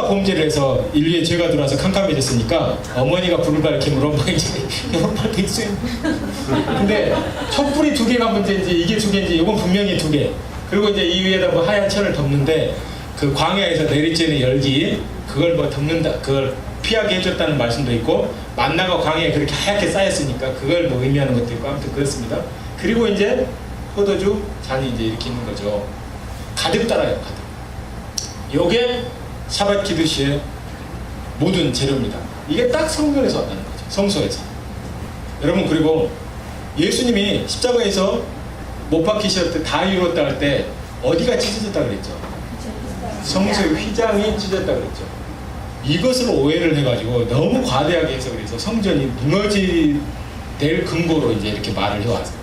범죄를 해서 인류에 죄가 들어와서 캄캄해졌으니까 어머니가 불을 밝힘으로 막 이제 여러 발 백수예요. 근데 촛불이 두 개가 문제인지 이게 두 개인지 이건 분명히 두 개. 그리고 이제 이 위에다 뭐 하얀 천을 덮는데 그 광야에서 내리쬐는 열기 그걸 뭐 덮는다 그걸 피하게 해줬다는 말씀도 있고 만나가 광야에 그렇게 하얗게 쌓였으니까 그걸 뭐 의미하는 것도 있고 아무튼 그렇습니다. 그리고 이제 포도주 잔이 이제 이렇게 있는 거죠. 가득 따라요. 가득. 요게 샤밧 키두시의 모든 재료입니다. 이게 딱 성경에서 왔다는 거죠. 성서에서. 여러분 그리고 예수님이 십자가에서 못 박히셨을 때 다 이루었다 할 때 어디가 찢어졌다 그랬죠? 성서의 휘장이 찢어졌다 그랬죠. 이것을 오해를 해가지고 너무 과대하게 해서 그래서 성전이 무너질 근거로 이제 이렇게 말을 해왔어요.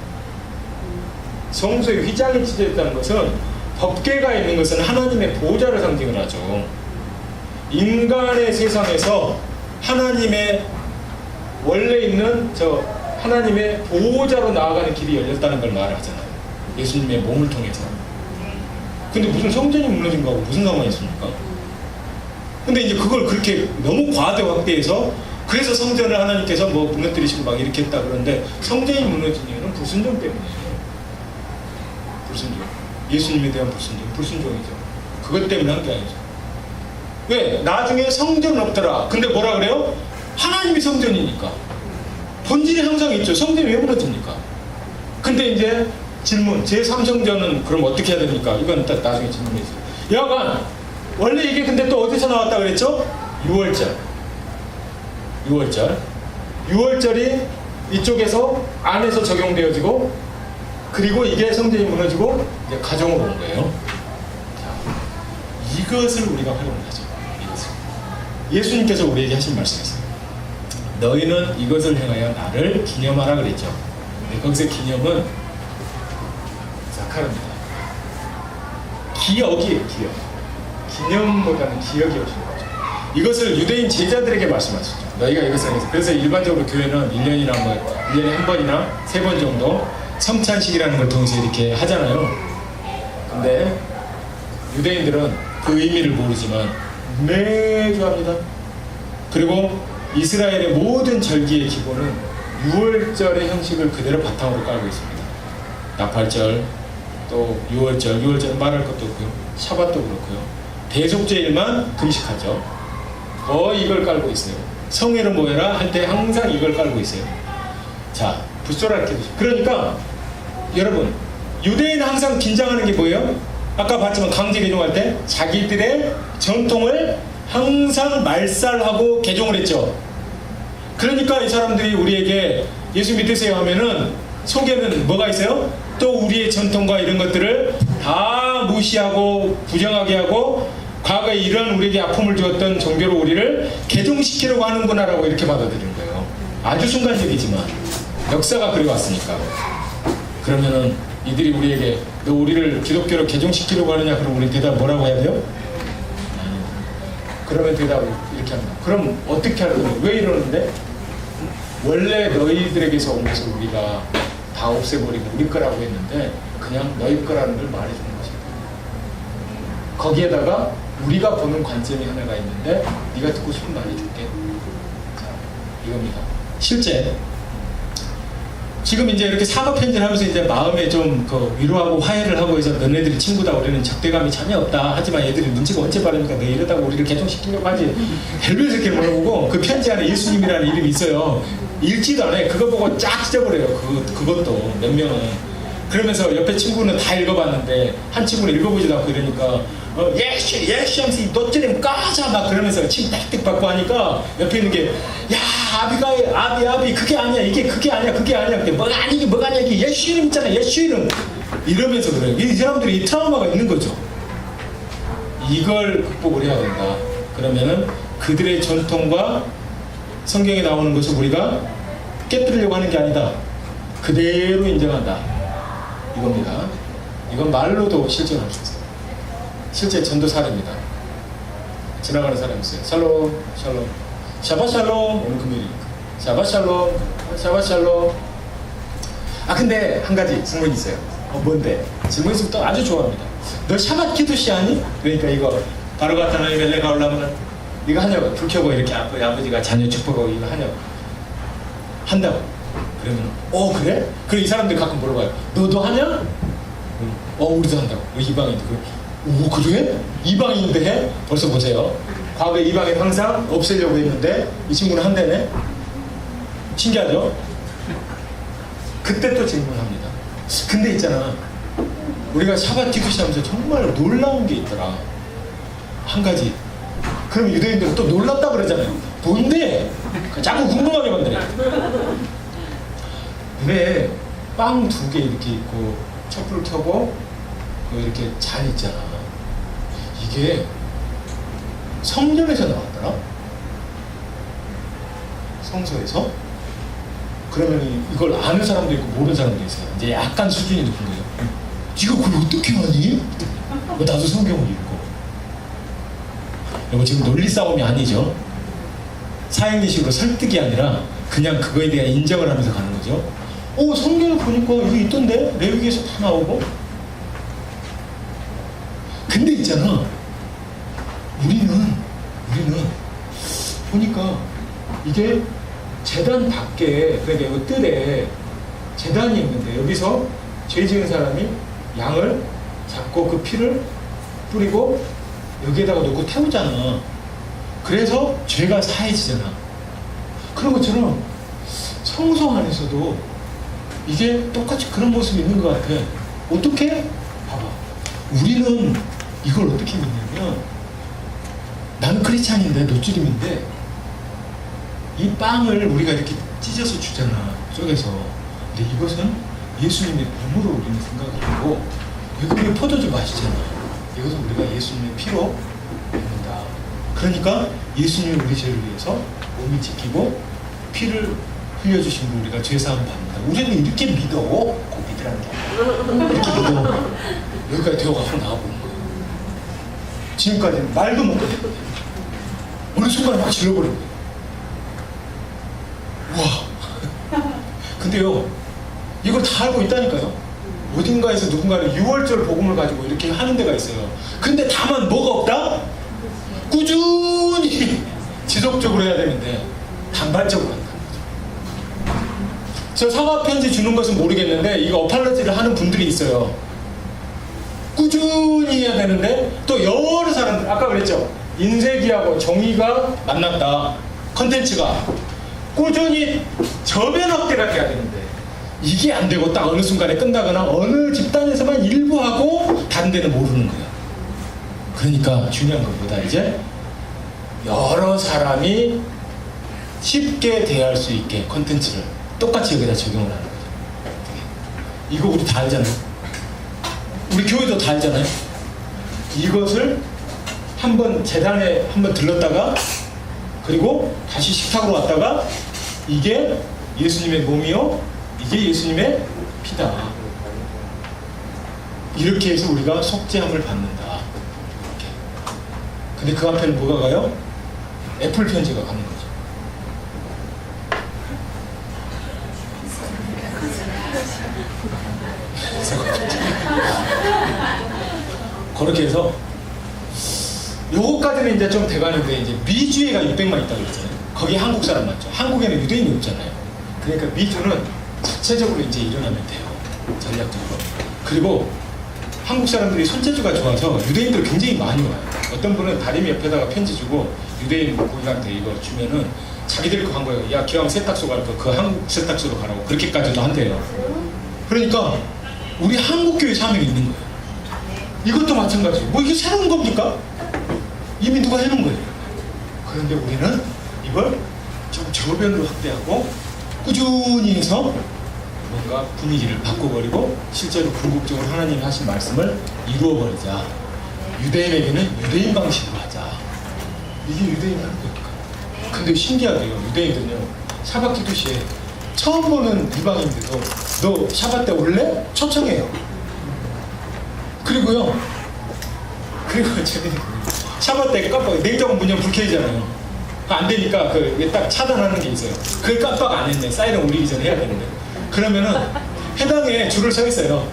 성서의 휘장이 찢어졌다는 것은 법궤가 있는 것은 하나님의 보좌를 상징을 하죠. 인간의 세상에서 하나님의 원래 있는 저 하나님의 보호자로 나아가는 길이 열렸다는 걸 말하잖아요. 예수님의 몸을 통해서. 근데 무슨 성전이 무너진 거하고 무슨 상관이 있습니까? 근데 이제 그걸 그렇게 너무 과대 확대해서 그래서 성전을 하나님께서 뭐 무너뜨리시고 막 이렇게 했다 그러는데 성전이 무너진 이유는 불순종 때문이에요. 불순종. 예수님에 대한 불순종이죠. 그것 때문에 한 게 아니죠. 왜? 나중에 성전은 없더라. 근데 뭐라 그래요? 하나님이 성전이니까. 본질이 항상 있죠. 성전이 왜 무너집니까? 근데 이제 질문. 제3성전은 그럼 어떻게 해야 됩니까? 이건 딱 나중에 질문했어요. 여하간 원래 이게 근데 또 어디서 나왔다 그랬죠? 6월절. 6월절이 이쪽에서 안에서 적용되어지고 그리고 이게 성전이 무너지고 이제 가정으로 온 거예요. 자, 이것을 우리가 활용하죠. 이것을. 예수님께서 우리에게 하신 말씀이었어요. 너희는 이것을 행하여 나를 기념하라 그랬죠. 네, 거기서 기념은 자카르입니다. 기억이에요. 기억. 기념보다는 기억이 오신 거죠. 이것을 유대인 제자들에게 말씀하셨죠. 너희가 이것을 해서. 그래서 일반적으로 교회는 1년이나 뭐 1년에 한 번이나 3번 정도 성찬식이라는 걸 통해서 이렇게 하잖아요. 근데 유대인들은 그 의미를 모르지만 매주 합니다. 그리고 이스라엘의 모든 절기의 기본은 6월절의 형식을 그대로 바탕으로 깔고 있습니다. 나팔절, 또 6월절 말할 것도 없고요. 샤밧도 그렇고요. 대속죄일만 금식하죠. 거의 이걸 깔고 있어요. 성회를 모여라 할 때 항상 이걸 깔고 있어요. 자, 부쏘라 이렇게 되죠. 그러니까 여러분 유대인은 항상 긴장하는 게 뭐예요? 아까 봤지만 강제 개종할 때 자기들의 전통을 항상 말살하고 개종을 했죠. 그러니까 이 사람들이 우리에게 예수 믿으세요 하면은 속에는 뭐가 있어요? 또 우리의 전통과 이런 것들을 다 무시하고 부정하게 하고 과거에 이런 우리에게 아픔을 주었던 종교로 우리를 개종시키려고 하는구나 라고 이렇게 받아들이는 거예요. 아주 순간적이지만 역사가 그래왔으니까. 그러면은 이들이 우리에게 너 우리를 기독교로 개종시키려고 하느냐? 그럼 우리 대답 뭐라고 해야 돼요? 그러면 대답을 이렇게 합니다. 그럼 어떻게 하려고? 왜 이러는데? 원래 너희들에게서 온 것을 우리가 다 없애버리고 우리 거라고 했는데 그냥 너희 거라는 걸 말해주는 것입니다. 거기에다가 우리가 보는 관점이 하나가 있는데 네가 듣고 싶은 말 해줄게. 자, 이겁니다. 실제 지금 이제 이렇게 사과 편지를 하면서 이제 마음에 좀 그 위로하고 화해를 하고 해서 너네들이 친구다 우리는 적대감이 전혀 없다. 하지만 얘들이 눈치가 언제 빠르니까 너 이러다가 우리를 개종시키려고 하지. 헬멧을 이렇게 물어보고 그 편지 안에 예수님이라는 이름이 있어요. 읽지도 않아요. 그거 보고 쫙 찢어버려요. 그것도 몇 명은. 그러면서 옆에 친구는 다 읽어봤는데 한 친구는 읽어보지도 않고 이러니까 예시 하면서 너처럼 까자 막 그러면서 침 딱 받고 하니까 옆에 있는 게 야 아비 그게 아니야 이게 그게 아니야 그게 뭐가 아니게 뭐가 아니야 이게 예수 이름 있잖아 예수 이름 이러면서 그래요. 이 사람들이 이 트라우마가 있는 거죠. 이걸 극복을 해야 된다. 그러면은 그들의 전통과 성경에 나오는 것을 우리가 깨뜨리려고 하는 게 아니다. 그대로 인정한다. 이겁니다. 이건 말로도 실천할 수 있어요. 실제 전도 사례입니다. 지나가는 사람이 있어요. 샬롬 샤밧 샬롬 오늘 금요일이니까 샤밧 샬롬 아 근데 한 가지 질문이 있어요. 뭔데? 질문 있으면 또 아주 좋아합니다. 너 샤밧 키두시 아니? 그러니까 이거 바르가타 너희 멜레가 올라오면 이거 하냐고. 불 켜고 이렇게 아버지가 자녀 축복하고 이거 하냐고. 한다고. 그러면 그래? 그래 이 사람들이 가끔 물어봐요. 너도 하냐? 우리도 한다고. 이방인도 그래? 이방인인데 해? 벌써 보세요. 과거에 이방인 항상 없애려고 했는데 이 친구는 한다네. 신기하죠? 그때 또 질문합니다. 근데 있잖아, 우리가 샤bat 티쿠시 하면서 정말 놀라운 게 있더라. 한 가지. 그럼 유대인들은 또 놀랐다 그러잖아요. 뭔데? 자꾸 궁금하게 만드네. 왜 빵 2개 이렇게 있고 촛불을 켜고 이렇게 잔 있잖아. 이게 성경에서 나왔더라. 성서에서. 그러면 이걸 아는 사람도 있고 모르는 사람도 있어요. 이제 약간 수준이 높은 거예요. 네가 그걸 어떻게 아니? 나도 성경을 읽고. 이거 지금 논리 싸움이 아니죠. 사행리식으로 설득이 아니라 그냥 그거에 대한 인정을 하면서 가는 거죠. 성경을 보니까 여기 있던데? 레위기에서 다 나오고. 근데 있잖아, 우리는 보니까 이게 제단 밖에, 그러니까 이 뜰에 제단이 있는데 여기서 죄 지은 사람이 양을 잡고 그 피를 뿌리고 여기에다가 놓고 태우잖아. 그래서 죄가 사해지잖아. 그런 것처럼 성소 안에서도 이게 똑같이 그런 모습이 있는 것 같아. 어떻게? 봐봐. 우리는 이걸 어떻게 믿냐면, 나는 크리스찬인데 노주림인데 이 빵을 우리가 이렇게 찢어서 주잖아, 쪼개서. 근데 이것은 예수님의 몸으로 우리는 생각을 하고, 여기 우리 포도주 마시잖아. 이것은 우리가 예수님의 피로 먹는다. 그러니까 예수님이 우리 죄를 위해서 몸이 지키고 피를 흘려주신 우리가 죄사함 받는다. 우리는 이렇게 믿어. 꼭 믿으라는 게 아니라 이렇게 믿어. 여기까지 되어가서 나와보는 거예요. 지금까지는 말도 못했거든. 어느 순간에 막 질러버린 거예요. 와. 근데요, 이걸 다 알고 있다니까요. 어딘가에서 누군가는 6월절 복음을 가지고 이렇게 하는 데가 있어요. 근데 다만 뭐가 없다? 꾸준히 지속적으로 해야 되는데 단발적으로 한다는 거죠. 저 사과 편지 주는 것은 모르겠는데 이거 어팔러지를 하는 분들이 있어요. 꾸준히 해야 되는데 또 여러 사람들, 아까 그랬죠, 인쇄기하고 정의가 만났다. 컨텐츠가 꾸준히 저변 확대를 해야 되는데 이게 안 되고 딱 어느 순간에 끝나거나 어느 집단에서만 일부 하고 다른 데는 모르는 거야. 그러니까 중요한 것보다 이제 여러 사람이 쉽게 대할 수 있게 컨텐츠를 똑같이 여기다 적용을 하는 거죠. 이거 우리 다 알잖아요. 우리 교회도 다 알잖아요. 이것을 한번 재단에 한번 들렀다가 그리고 다시 식탁으로 왔다가 이게 예수님의 몸이요, 이게 예수님의 피다. 이렇게 해서 우리가 속죄함을 받는다. 이렇게. 근데 그 앞에는 뭐가 가요? 애플 편지가 가는 거죠. 그렇게 해서 요거까지는 이제 좀 돼가는데, 이제 미주에가 600만 있다고 그랬잖아요. 거기 한국 사람 맞죠? 한국에는 유대인이 없잖아요. 그러니까 미주는 자체적으로 이제 일어나면 돼요. 전략적으로. 그리고 한국 사람들이 손재주가 좋아서 유대인들 굉장히 많이 와요. 어떤 분은 다리미 옆에다가 편지 주고 유대인 고객한테 이거 주면은 자기들이 그 한 거예요. 야, 기왕 세탁소 갈 거 그 한국 세탁소로 가라고. 그렇게까지도 한대요. 그러니까 우리 한국교회 사명이 있는 거예요. 이것도 마찬가지. 뭐 이게 새로운 겁니까? 이미 누가 해놓은 거예요. 그런데 우리는 이걸 좀 저변으로 확대하고 꾸준히 해서 뭔가 분위기를 바꿔버리고 실제로 궁극적으로 하나님이 하신 말씀을 이루어버리자. 유대인에게는 유대인 방식으로 하자. 이게 유대인 하는 거니까. 근데 신기하게요, 유대인들은요, 샤bat 키두시에 처음 보는 이방인들도 너 샤bat 때 올래? 초청해요. 그리고 재밌는 거예요. 샤bat 때 깜빡, 냉장고 문 열면 불 켜지잖아요. 안 되니까 딱 차단하는 게 있어요. 그걸 깜빡 안 했네. 사이렌 울리기 전에 해야 되는데. 그러면은 해당에 줄을 서 있어요.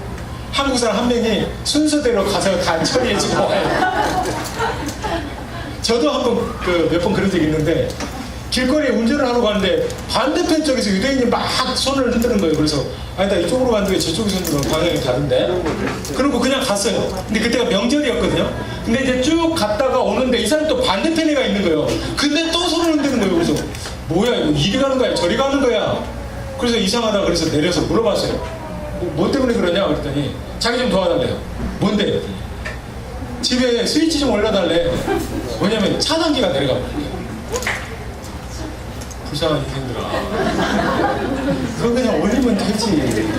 한국 사람 한 명이 순서대로 가서 다 처리해주고 와요. 저도 한번 몇 번 그런 적이 있는데 길거리에 운전을 하러 가는데 반대편 쪽에서 유대인이 막 손을 흔드는 거예요. 그래서 아니다 이쪽으로 가는데 저쪽에서 흔드는 방향이 다른데 그러고 그냥 갔어요. 근데 그때가 명절이었거든요. 근데 이제 쭉 갔다가 오는데 이 사람이 또 반대편에 가 있는 거예요. 근데 또 손을 흔드는 거예요. 그래서 뭐야 이거 이리 가는 거야 저리 가는 거야. 그래서 이상하다 그래서 내려서 물어봤어요. 뭐 때문에 그러냐 그랬더니 자기 좀 도와달래요. 뭔데? 그랬더니 집에 스위치 좀 올려달래. 뭐냐면 차단기가 내려가 버려요. 불쌍한 인생들아. 그거 그냥 올리면 되지.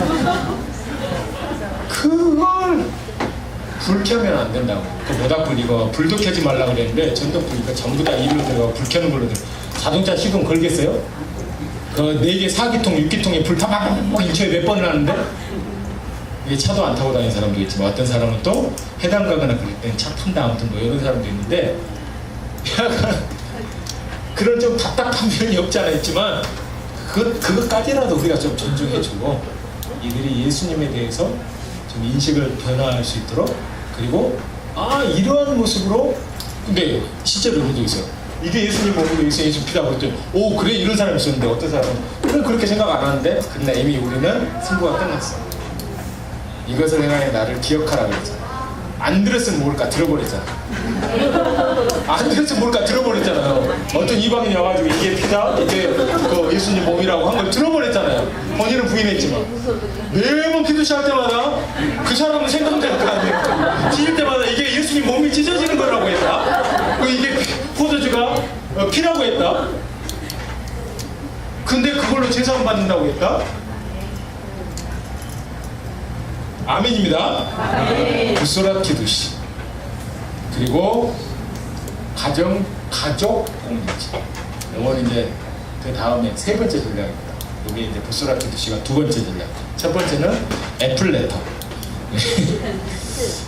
그걸 불 켜면 안 된다고. 그 모닥불 이거 불도 켜지 말라 그랬는데 전등불 이거 전부 다 이로 들어가 불 켜는 걸로 들어. 자동차 시동 걸겠어요? 그 4개 4기통 6기통에 불 타박박 일초에 몇 번을 하는데 이게 차도 안 타고 다니는 사람도 있지만 어떤 사람은 또 해당 가거나 그럴 땐 차 탄다 아무튼 뭐 이런 사람도 있는데 약간 그런 좀 답답한 면이 없지 않아 있지만 그것까지라도 우리가 좀 존중해주고 이들이 예수님에 대해서 좀 인식을 변화할 수 있도록 그리고 이러한 모습으로 근데 실제로 그런 적 있어요. 이게 예수님 몸이고 예수님 피라고 그랬더니 오 그래 이런 사람이 있었는데 어떤 사람은 그렇게 생각 안 하는데 근데 이미 우리는 승부가 끝났어. 이것을 행하여 나를 기억하라 그랬잖아. 안 들었으면 모를까 들어버렸잖아. 안 들었으면 모를까 들어버렸잖아요. 어떤 이방인이 와가지고 이게 피다 이게 그 예수님 몸이라고 한 걸 들어버렸잖아요. 본인은 부인했지만 매번 기도시 할 때마다 그 사람은 생각될 거 아니에요. 찢을 때마다 이게 예수님 몸이 찢어지는 거라고 했다. 이게 포도주가 피라고 했다. 근데 그걸로 제사만 받는다고 했다. 아멘입니다. 부소라 키두시 그리고 가족 공동체. 이건 이제 그 다음에 세 번째 전략입니다. 여기 이제 부소라 키두시가 두 번째 전략. 첫 번째는 애플레터.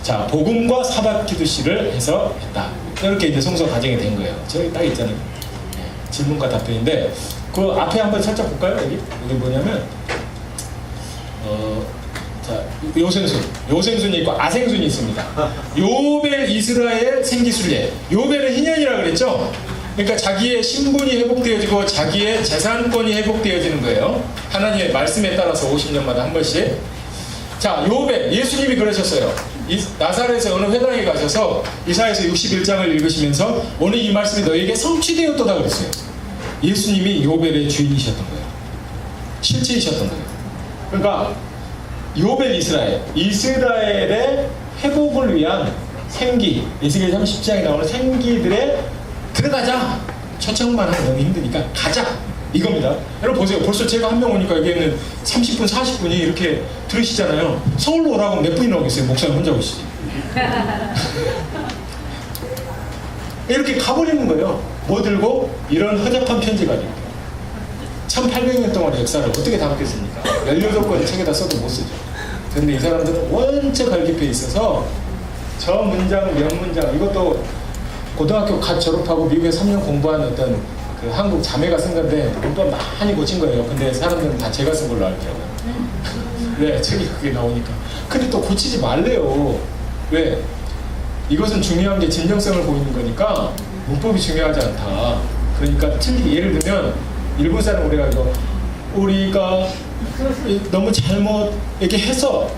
자 복음과 사박 키두시를 해서 했다. 이렇게 이제 성서 과정이 된 거예요. 저기 딱 있잖아요. 질문과 답변인데 그 앞에 한번 살짝 볼까요? 여기 뭐냐면 자, 요생순이 있고 아생순이 있습니다. 요벨 이스라엘 생기순례. 요벨은 희년이라 그랬죠. 그러니까 자기의 신분이 회복되어지고 자기의 재산권이 회복되어지는 거예요. 하나님의 말씀에 따라서 50년마다 한 번씩. 자, 요벨 예수님이 그러셨어요. 나사렛의 어느 회당에 가셔서 이사야서 61장을 읽으시면서 오늘 이 말씀이 너에게 성취되었도다 그랬어요. 예수님이 요벨의 주인이셨던 거예요. 실체이셨던 거예요. 그러니까 요벨 이스라엘의 회복을 위한 생기, 에스겔 30장에 나오는 생기들에 들어가자. 초청만 하면 너무 힘드니까 가자. 이겁니다. 여러분 보세요. 벌써 제가 한 명 오니까 여기는 30분, 40분이 이렇게 들으시잖아요. 서울로 오라고 몇 분이나 오겠어요? 목사님 혼자 오시지. 이렇게 가버리는 거예요. 뭐 들고? 이런 허접한 편지 가지고. 1800년 동안의 역사를 어떻게 담겠습니까? 18권 책에다 써도 못 쓰죠. 근데 이 사람들은 원체 갈기표에 있어서 저 문장, 몇 문장 이것도 고등학교 갓 졸업하고 미국에 3년 공부한 어떤 그 한국 자매가 쓴 건데 또 많이 고친 거예요. 근데 사람들은 다 제가 쓴 걸로 알더라고요. 왜? 책이 그게 나오니까. 근데 또 고치지 말래요. 왜? 이것은 중요한 게 진정성을 보이는 거니까 문법이 중요하지 않다. 그러니까 틀리게 예를 들면 일본 사람 우리가 너무 잘못 이렇게 해서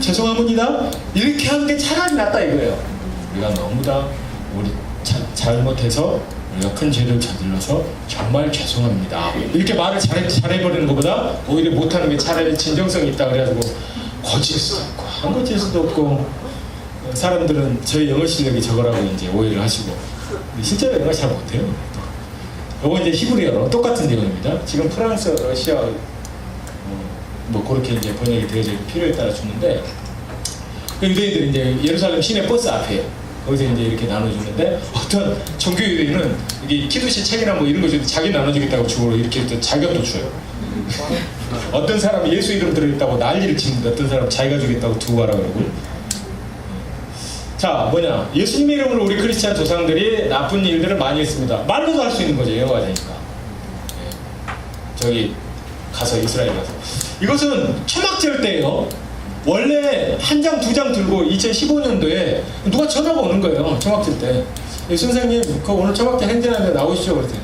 죄송합니다 이렇게 하는 게 차라리 낫다 이거예요. 우리가 너무다 잘못해서 우리가 큰 죄를 저질러서 정말 죄송합니다 이렇게 말을 잘해버리는 것보다 오히려 못하는 게 차라리 진정성이 있다 그래가지고 고칠 수도 없고 안 고칠 수도 없고 사람들은 저희 영어 실력이 저거라고 이제 오해를 하시고 실제로 영어 잘 못해요. 요거 이제 히브리어로 똑같은 내용입니다. 지금 프랑스, 러시아 뭐 그렇게 이제 번역이 되어져 필요에 따라 주는데 유대인들이 이제 예루살렘 시내 버스 앞에 거기서 이제 이렇게 나눠주는데 어떤 종교 유대인은 이게 키두시 책이나 뭐 이런 거 줘도 자기 나눠주겠다고 주고 이렇게 또 자기가 또 줘요. 어떤 사람이 예수 이름 들어있다고 난리를 치는데 어떤 사람은 자기가 주겠다고 두고 가라 그러고. 자 뭐냐 예수님의 이름으로 우리 크리스찬 조상들이 나쁜 일들을 많이 했습니다. 말로도 할 수 있는 거죠. 영어가 되니까. 저기 가서 이스라엘 가서 이것은 초막절 때예요. 원래 한 장 두 장 들고 2015년도에 누가 전화가 오는 거예요. 초막절 때 선생님 그 오늘 초박자 행진하는데 나오시죠. 그랬더니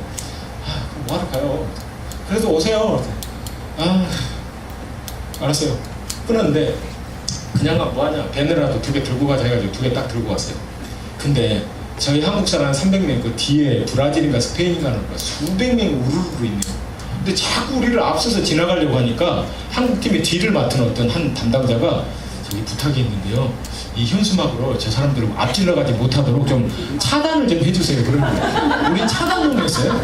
그럼 뭐하러 가요. 그래도 오세요. 그랬더니 알았어요. 끊었는데 그냥 뭐하냐, 배너라도 2개 들고 가자 해가지고 2개 딱 들고 왔어요. 근데 저희 한국 사람 300명 그 뒤에 브라질인가 스페인인가 수백 명이 우르르 있네요. 근데 자꾸 우리를 앞서서 지나가려고 하니까 한국팀의 뒤를 맡은 어떤 한 담당자가 저기 부탁이 있는데요, 이 현수막으로 저 사람들을 앞질러가지 못하도록 좀 차단을 좀 해주세요. 그런 거예요. 우린 차단용이었어요.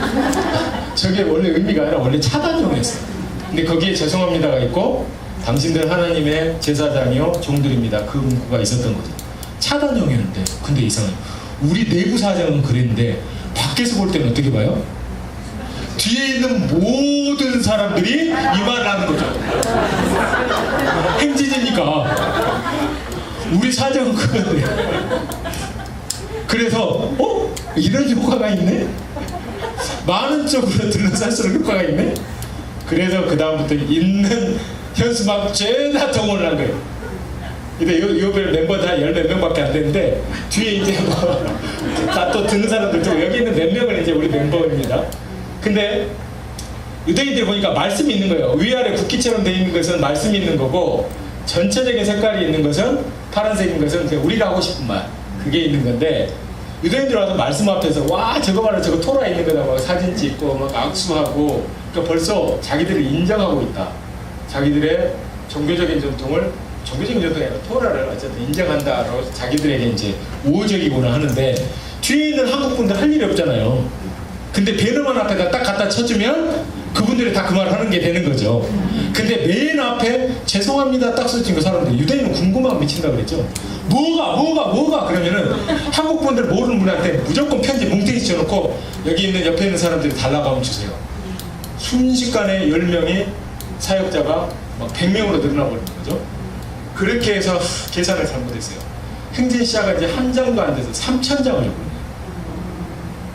저게 원래 의미가 아니라 원래 차단용이었어요. 근데 거기에 죄송합니다가 있고 당신들 하나님의 제사장이요 종들입니다, 그 문구가 있었던 거죠. 차단용이었는데, 근데 이상해요. 우리 내부 사정은 그랬는데 밖에서 볼 때는 어떻게 봐요? 뒤에 있는 모든 사람들이 이 말을 하는 거죠. 행진이니까 우리 사정은 그건데. 그래서 이런 효과가 있네? 많은 쪽으로 둘러쌀수록 효과가 있네? 그래서 그 다음부터 있는 현수막 죄다 동원을 한 거예요. 근데 요 멤버들 한 10몇 명밖에 안 되는데 뒤에 이제 다 또 듣는 사람들도 여기 있는 몇 명은 이제 우리 멤버입니다. 근데 유대인들 보니까 말씀이 있는 거예요. 위아래 국기처럼 되어 있는 것은 말씀이 있는 거고, 전체적인 색깔이 있는 것은 파란색인 것은 그냥 우리가 하고 싶은 말, 그게 있는 건데, 유대인들 와서 말씀 앞에서 와 저거 봐라 저거 토라 있는 거다 막 사진 찍고 막 악수하고, 그러니까 벌써 자기들을 인정하고 있다. 자기들의 종교적인 전통을, 종교적인 전통이 아니라 토라를 어쨌든 인정한다라고 자기들에게 이제 우호적이구나 하는데, 뒤에 있는 한국 분들 할 일이 없잖아요. 근데 배너만 앞에다 딱 갖다 쳐주면 그분들이 다 그 말을 하는 게 되는 거죠. 근데 맨 앞에 죄송합니다 딱 써진 그 사람들, 유대인은 궁금하면 미친다 그랬죠. 뭐가 그러면은 한국 분들 모르는 분한테 무조건 편지 뭉탱이 쳐놓고 여기 있는 옆에 있는 사람들이 달라고 하면 주세요. 순식간에 10명이 사역자가 막 100명으로 늘어나 버리는 거죠. 그렇게 해서 계산을 잘못했어요. 행진 시작한 지 한 장도 안 돼서 3,000장을 적었네요.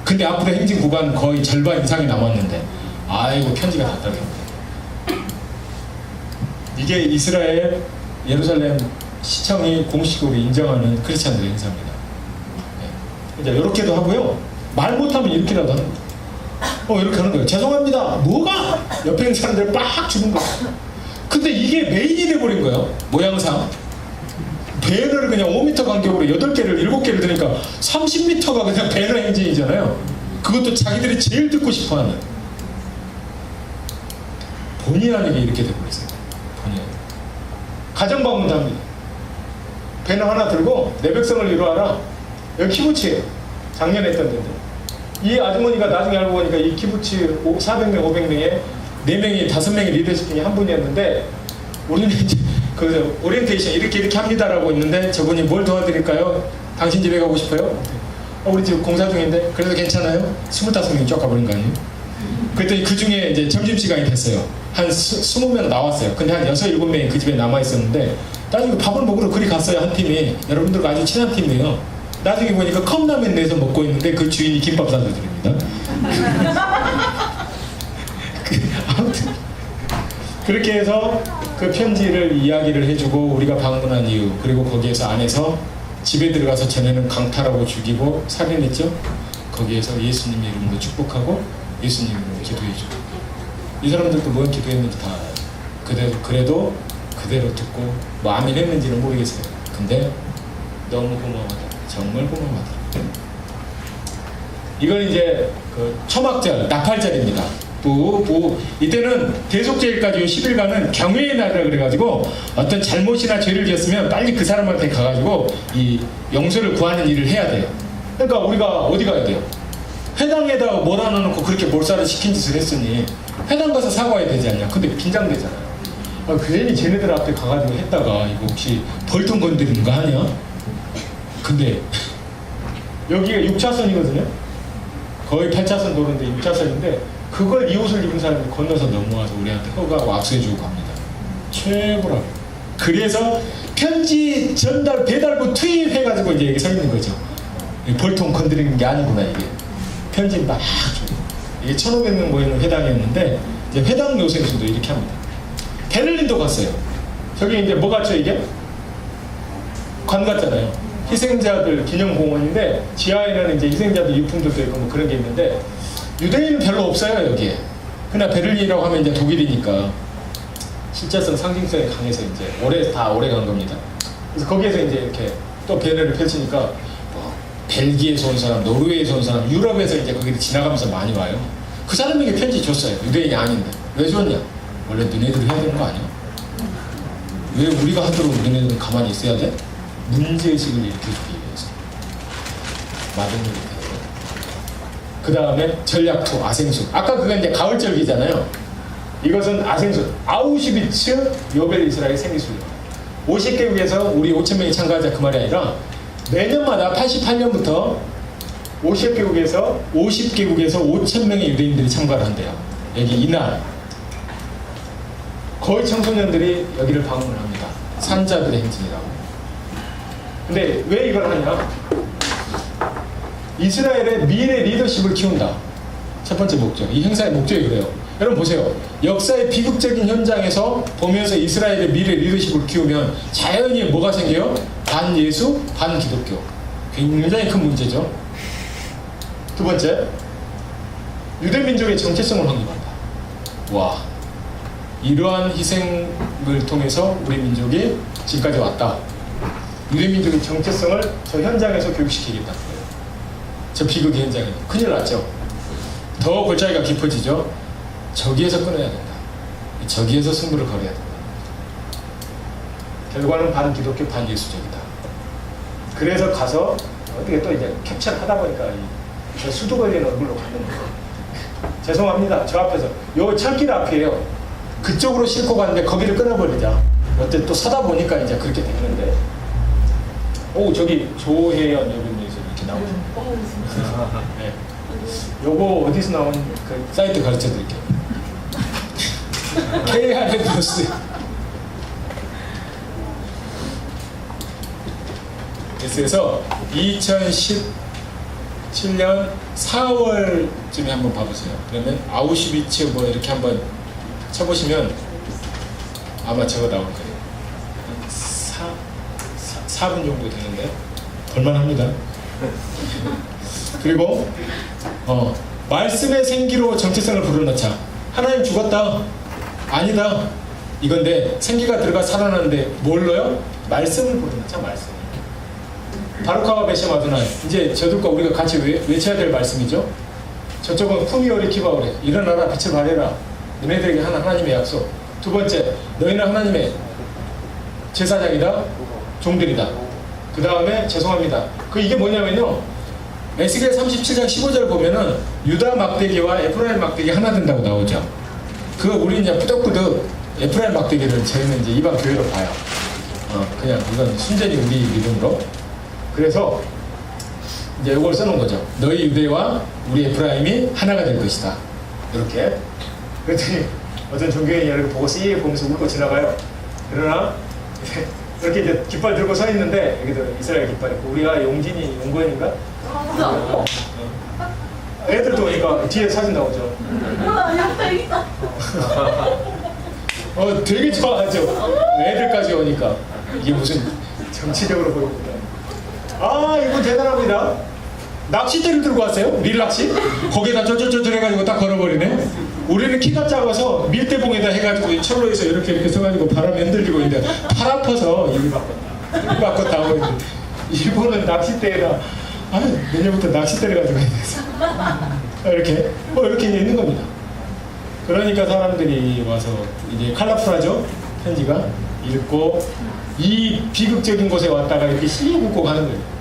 근데 앞으로 행진 구간 거의 절반 이상이 남았는데 아이고 편지가 다 떨어졌네. 이게 이스라엘 예루살렘 시청이 공식으로 인정하는 크리스찬들의 행사입니다. 네. 이제 이렇게도 하고요. 말 못하면 이렇게라도 하는 거예요. 이렇게 하는 거예요. 죄송합니다. 뭐가? 옆에 있는 사람들 빡 주는 거예요. 근데 이게 메인이 돼버린 거예요. 모양상. 배너를 그냥 5m 간격으로 8개를 7개를 드니까 30m가 그냥 배너 행진이잖아요. 그것도 자기들이 제일 듣고 싶어하는. 본의 아니게 이렇게 돼버렸어요. 본의 아니게. 가정방문도 합니다. 배너 하나 들고 내 백성을 이루어라. 여기 키부치예요. 작년에 했던 데인데. 이 아주머니가 나중에 알고 보니까 이 키부치 400명, 500명에 4명이, 5명이 리더십 중에 한 분이었는데, 우리는 이제 그 오리엔테이션 이렇게 합니다라고 있는데, 저분이 뭘 도와드릴까요? 당신 집에 가고 싶어요? 우리 집 공사 중인데 그래도 괜찮아요? 25명이 쫓아버린 거 아니에요? 그랬더니 그 중에 이제 점심시간이 됐어요. 한 20명 나왔어요. 근데 한 6, 7명이 그 집에 남아있었는데, 나중에 밥을 먹으러 그리 갔어요. 한 팀이. 여러분들과 아주 친한 팀이에요. 나중에 보니까 컵라면 내서 먹고 있는데 그 주인이 김밥 사주드립니다. 아무튼 그렇게 해서 그 편지를 이야기를 해주고 우리가 방문한 이유, 그리고 거기에서 안에서 집에 들어가서 쟤네는 강탈하고 죽이고 살인했죠. 거기에서 예수님 이름으로 축복하고 예수님 이름으로 기도해주고, 이 사람들도 뭘 기도했는지 다 알아요. 그래도 그대로 듣고 뭐 아멘 했는지는 모르겠어요. 근데 너무 고마워하다. 정말 고마워하다. 이건 이제 그 초막절, 나팔절입니다. 이때는 대속제일까지 10일간은 경외의 날이라 그래가지고 어떤 잘못이나 죄를 지었으면 빨리 그 사람한테 가가지고 이 용서를 구하는 일을 해야 돼요. 그러니까 우리가 어디 가야 돼요? 회당에다 몰아넣어놓고 그렇게 몰살을 시킨 짓을 했으니 회당 가서 사과해야 되지 않냐? 근데 긴장되잖아요. 괜히 쟤네들 앞에 가가지고 했다가 이거 혹시 벌통 건드리는 거 아니야? 근데 여기가 6차선이거든요? 거의 8차선 도로인데 6차선인데 그걸 이 옷을 입은 사람이 건너서 넘어와서 우리한테 허가하고 악수해주고 갑니다. 최고라고. 그래서 편지 전달 배달부 투입해가지고 이제 여기 서 있는 거죠. 벌통 건드리는 게 아니구나 이게. 편지 막 줘요. 이게 1,500명 모이는 회당이었는데 이제 회당 요새에서도 이렇게 합니다. 베를린도 갔어요. 저기 이제 뭐 같죠 이게? 관 같잖아요. 희생자들 기념공원인데 지하에는 이제 희생자들 유품들도 있고 뭐 그런 게 있는데 유대인은 별로 없어요 여기에. 그러나 베를린이라고 하면 이제 독일이니까 실제성 상징성이 강해서 이제 오래 간 겁니다. 그래서 거기에서 이제 이렇게 또 배너를 펼치니까 뭐 벨기에에서 온 사람, 노르웨이에서 온 사람, 유럽에서 이제 거기를 지나가면서 많이 와요. 그 사람에게 편지 줬어요. 유대인이 아닌데 왜 줬냐? 원래 너네들이 해야 되는 거 아니야? 왜 우리가 하도록 너네들은 가만히 있어야 돼? 문제의식을 일으켜주기 위해서. 마동력이 되고. 그 다음에 전략투, 아생수. 아까 그건 이제 가을절기잖아요. 이것은 아생수, 아우슈비츠 요벨 이스라엘 생리수련. 50개국에서 우리 5,000명이 참가하자 그 말이 아니라 매년마다 88년부터 50개국에서 5,000명의 유대인들이 참가를 한대요. 여기 이날 거의 청소년들이 여기를 방문을 합니다. 산자들의 행진이라고. 근데 왜 이걸 하냐? 이스라엘의 미래 리더십을 키운다. 첫 번째 목적. 이 행사의 목적이 그래요. 여러분 보세요. 역사의 비극적인 현장에서 보면서 이스라엘의 미래 리더십을 키우면 자연히 뭐가 생겨요? 반예수, 반기독교. 굉장히 큰 문제죠. 두 번째, 유대민족의 정체성을 확립한다. 와, 이러한 희생을 통해서 우리 민족이 지금까지 왔다. 유대민족의 정체성을 저 현장에서 교육시키겠다. 저 비극의 현장에. 큰일 났죠. 더 골짜기가 깊어지죠. 저기에서 끊어야 된다. 저기에서 승부를 걸어야 된다. 결과는 반기독교, 반예수적이다. 그래서 가서 어떻게 또 이제 캡처를 하다 보니까 저 수도 걸리는 얼굴로 가는 거예요. 죄송합니다. 저 앞에서 요 철길 앞이에요. 그쪽으로 싣고 갔는데 거기를 끊어버리자. 어때 또 서다 보니까 이제 그렇게 되는데. 오 저기 조혜연 여러분에서 이렇게 나오죠. 네. 요거 어디서 나온 그 사이트 가르쳐 드릴게요. KRN 뉴스. 에서 2017년 4월쯤에 한번 봐보세요. 그러면 아우슈비츠 뭐 이렇게 한번 쳐보시면 아마 저거 나올 거예요. 4분 정도 되는데 볼만합니다. 그리고 말씀의 생기로 정체성을 불어넣자. 하나님 죽었다. 아니다. 이건데 생기가 들어가 살아나는데 뭘로요? 말씀을 불어넣자. 말씀. 바루카와 베시마드나 이제 저들과 우리가 같이 외쳐야 될 말씀이죠. 저쪽은 쿠미오리 키바오레 일어나라 빛을 발해라. 너네들에게 하나님의 약속. 두 번째, 너희는 하나님의 제사장이다, 종들이다. 그 다음에 죄송합니다. 이게 뭐냐면요. 에스겔 37장 15절 보면은 유다 막대기와 에프라임 막대기 하나 된다고 나오죠. 우리 이제 뿌덕뿌덕 에프라임 막대기를 저희는 이제 이방 교회로 봐요. 그냥 이건 순전히 우리 믿음으로. 그래서 이제 이걸 써놓은 거죠. 너희 유대와 우리 에프라임이 하나가 될 것이다. 이렇게. 그랬더니 어떤 종교인이 이렇게 보고 씩 보면서 울고 지나가요. 그러나 이렇게 이제 깃발 들고 서 있는데 여기도 이스라엘 깃발 있고 우리가 용건인가? 애들도 오니까 뒤에 사진 나오죠. 되게 좋아하죠. 애들까지 오니까 이게 무슨 정치적으로 보입니다. 이거 대단합니다. 낚싯대를 들고 왔어요. 밀낚시. 거기다 쫄쫄쫄 해가지고 딱 걸어버리네. 우리는 키가 작아서 밀대봉에다 해가지고 철로에서 이렇게 서가지고 바람에 흔들리고 있는데 팔 아파서 여기 바꿔 다 하고 있는데 일본은 낚싯대에다 내년부터 낚싯대를 가지고 있어요. 이렇게 있는 겁니다. 그러니까 사람들이 와서 이제 컬러풀하죠. 편지가 읽고 이 비극적인 곳에 왔다가 이렇게 씩 웃고 가는 거예요.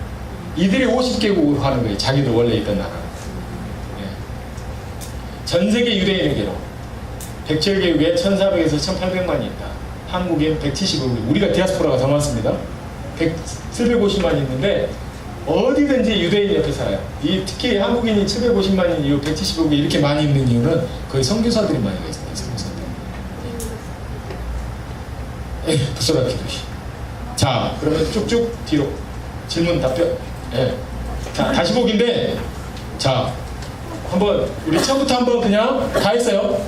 이들이 50개국으로 가는 거예요. 자기도 원래 있던 나라. 전 세계 유대인에게로 107개국에 1,400에서 1,800만이 있다. 한국엔 175개. 우리가 디아스포라가 더 많습니다. 750만이 있는데 어디든지 유대인 옆에 살아요. 특히 한국인이 750만인 이유, 175개 이렇게 많이 있는 이유는 거의 선교사들이 많이 가 있습니다. 선교사들. 부서라 기도시. 자, 그러면 쭉쭉 뒤로 질문 답변. 자, 다시 보기인데, 자, 한번 우리 처음부터 한번 그냥 다 했어요.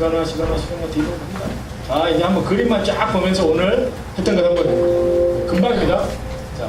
시간화 뒤로 갑니다. 자, 이제 한번 그림만 쫙 보면서 오늘 했던 걸 한번 금방입니다. 자.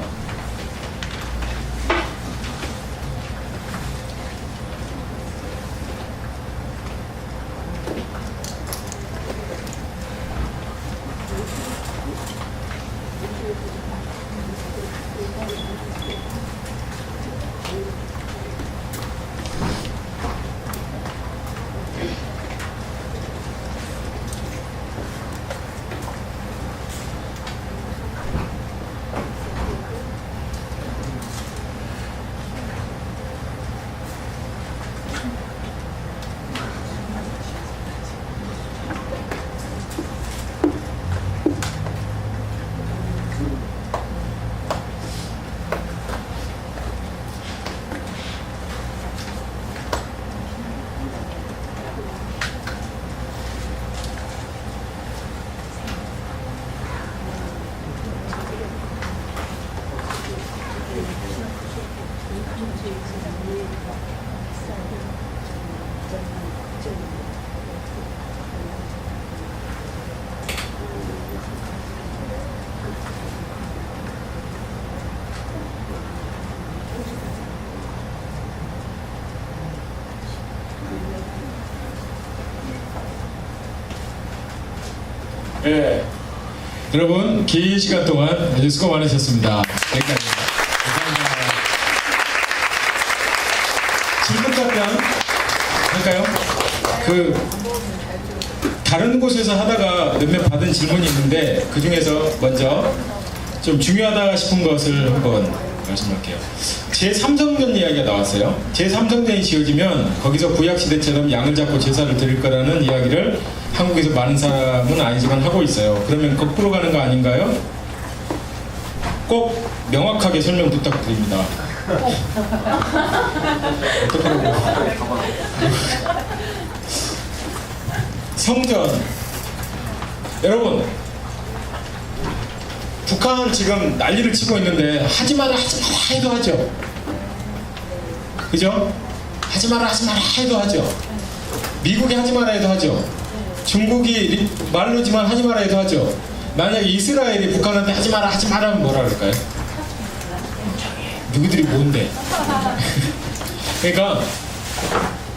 네, 여러분 긴 시간 동안 아주 수고 많으셨습니다. 여기까지입니다. 감사합니다. 질문 답변 할까요? 다른 곳에서 하다가 몇몇 받은 질문이 있는데 그 중에서 먼저 좀 중요하다 싶은 것을 한번 말씀할게요. 제3성전 이야기가 나왔어요. 제3성전이 지어지면 거기서 구약시대처럼 양을 잡고 제사를 드릴 거라는 이야기를 한국에서 많은 사람은 아니지만 하고 있어요. 그러면 거꾸로 가는 거 아닌가요? 꼭 명확하게 설명 부탁드립니다. 어떻게 하고? 성전, 여러분, 북한 지금 난리를 치고 있는데 하지 마라 해도 하죠. 그죠? 하지 마라 해도 하죠. 미국이 하지 마라 해도 하죠. 중국이 말로지만 하지 마라 해도 하죠. 만약에 이스라엘이 북한한테 하지 마라 하면 뭐라 그럴까요? 누구들이 뭔데? 그러니까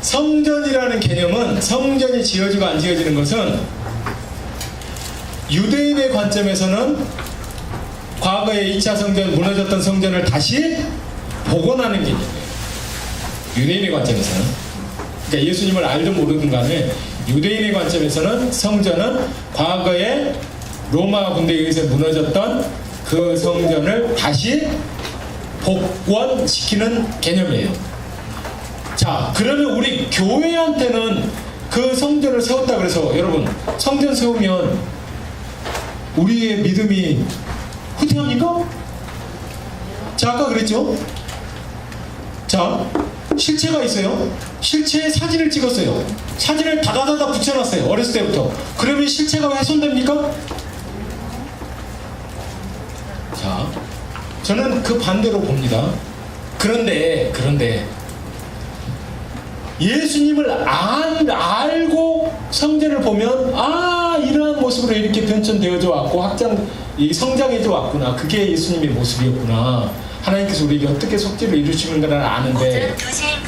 성전이라는 개념은, 성전이 지어지고 안 지어지는 것은 유대인의 관점에서는 과거에 2차 성전, 무너졌던 성전을 다시 복원하는 개념이에요. 유대인의 관점에서는. 그러니까 예수님을 알든 모르든 간에 유대인의 관점에서는 성전은 과거에 로마 군대에 의해서 무너졌던 그 성전을 다시 복원시키는 개념이에요. 자, 그러면 우리 교회한테는 그 성전을 세웠다 그래서 여러분, 성전 세우면 우리의 믿음이 후퇴합니까? 자, 아까 그랬죠? 자, 실체가 있어요. 실체에 사진을 찍었어요. 사진을 다다다다 붙여놨어요. 어렸을 때부터. 그러면 실체가 훼손됩니까? 자, 저는 그 반대로 봅니다. 그런데 예수님을 알고 성전을 보면 이러한 모습으로 이렇게 변천되어져 왔고 성장해져 왔구나. 그게 예수님의 모습이었구나. 하나님께서 우리에게 어떻게 속죄를 이루시는가를 아는데,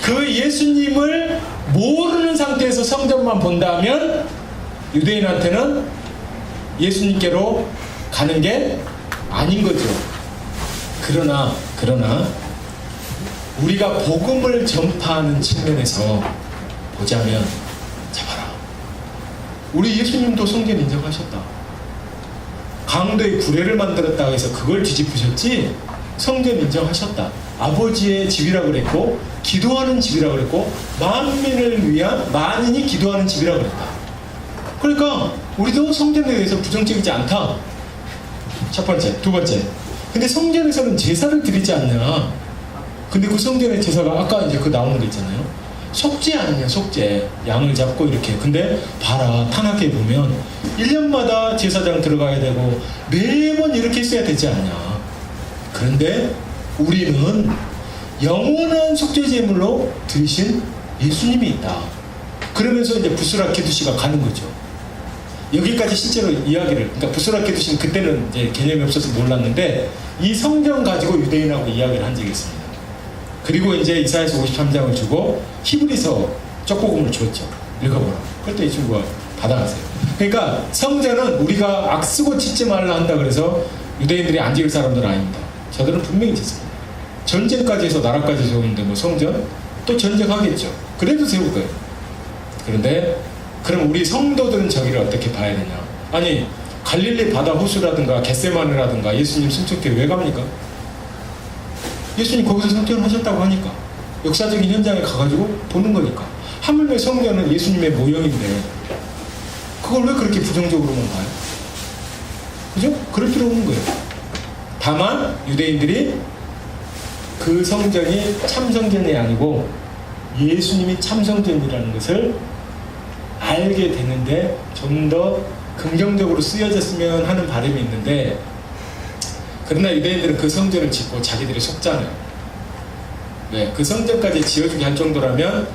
그 예수님을 모르는 상태에서 성전만 본다면 유대인한테는 예수님께로 가는 게 아닌 거죠. 그러나 우리가 복음을 전파하는 측면에서 보자면, 자 봐라, 우리 예수님도 성전 인정하셨다. 강도의 구례를 만들었다고 해서 그걸 뒤집으셨지, 성전 인정하셨다. 아버지의 집이라고 그랬고, 기도하는 집이라고 그랬고, 만민을 위한, 만인이 기도하는 집이라고 그랬다. 그러니까 우리도 성전에 대해서 부정적이지 않다. 첫 번째. 두 번째, 근데 성전에서는 제사를 드리지 않냐. 근데 그 성전의 제사가 아까 이제 그 나오는 거 있잖아요. 속죄 아니냐, 속죄. 양을 잡고 이렇게. 근데 봐라, 탄학에 보면 1년마다 제사장 들어가야 되고 매번 이렇게 있어야 되지 않냐. 그런데 우리는 영원한 속죄 제물로 드리신 예수님이 있다. 그러면서 이제 부스라 키두시가 가는 거죠. 여기까지 실제로 이야기를, 그러니까 부스라 키두시는 그때는 이제 개념이 없어서 몰랐는데 이 성경 가지고 유대인하고 이야기를 한 적이 있습니다. 그리고 이제 이사야서 53장을 주고 히브리서 쪽복음을 주었죠. 읽어보라. 그때 이 친구가 받아가세요. 그러니까 성전은 우리가 악쓰고 짓지 말라 한다 그래서 유대인들이 안 지을 사람들은 아닙니다. 저들은 분명히 짓습니다. 전쟁까지 해서 나라까지 세우는데 뭐 성전? 또 전쟁하겠죠. 그래도 세울 거예요. 그런데 그럼 우리 성도들은 저기를 어떻게 봐야 되냐? 아니 갈릴리 바다 호수라든가 겟세마네라든가 예수님 승천교회 왜 갑니까? 예수님 거기서 성전을 하셨다고 하니까 역사적인 현장에 가가지고 보는 거니까. 하물며 성전은 예수님의 모형인데 그걸 왜 그렇게 부정적으로만 봐요? 그죠? 그럴 필요 없는 거예요. 다만 유대인들이 그 성전이 참성전이 아니고 예수님이 참성전이라는 것을 알게 되는데 좀 더 긍정적으로 쓰여졌으면 하는 바람이 있는데, 그러나 유대인들은 그 성전을 짓고 자기들이 속잖아요. 네, 그 성전까지 지어주게 할 정도라면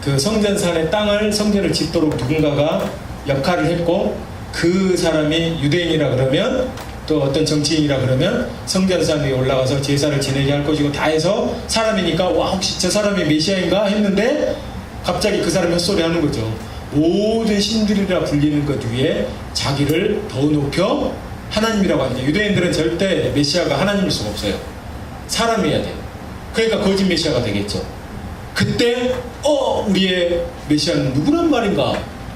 그 성전산의 땅을 성전을 짓도록 누군가가 역할을 했고, 그 사람이 유대인이라 그러면 또 어떤 정치인이라 그러면 성전산 위에 올라가서 제사를 지내게 할 것이고 다 해서 사람이니까 와 혹시 저 사람이 메시아인가 했는데 갑자기 그 사람이 헛소리 하는 거죠. 모든 신들이라 불리는 것 위에 자기를 더 높여 하나님이라고 하는데, 유대인들은 절대 메시아가 하나님일 수가 없어요. 사람이어야 돼요. 그러니까 거짓 메시아가 되겠죠. 그때 우리의 메시아는 누구란 말인가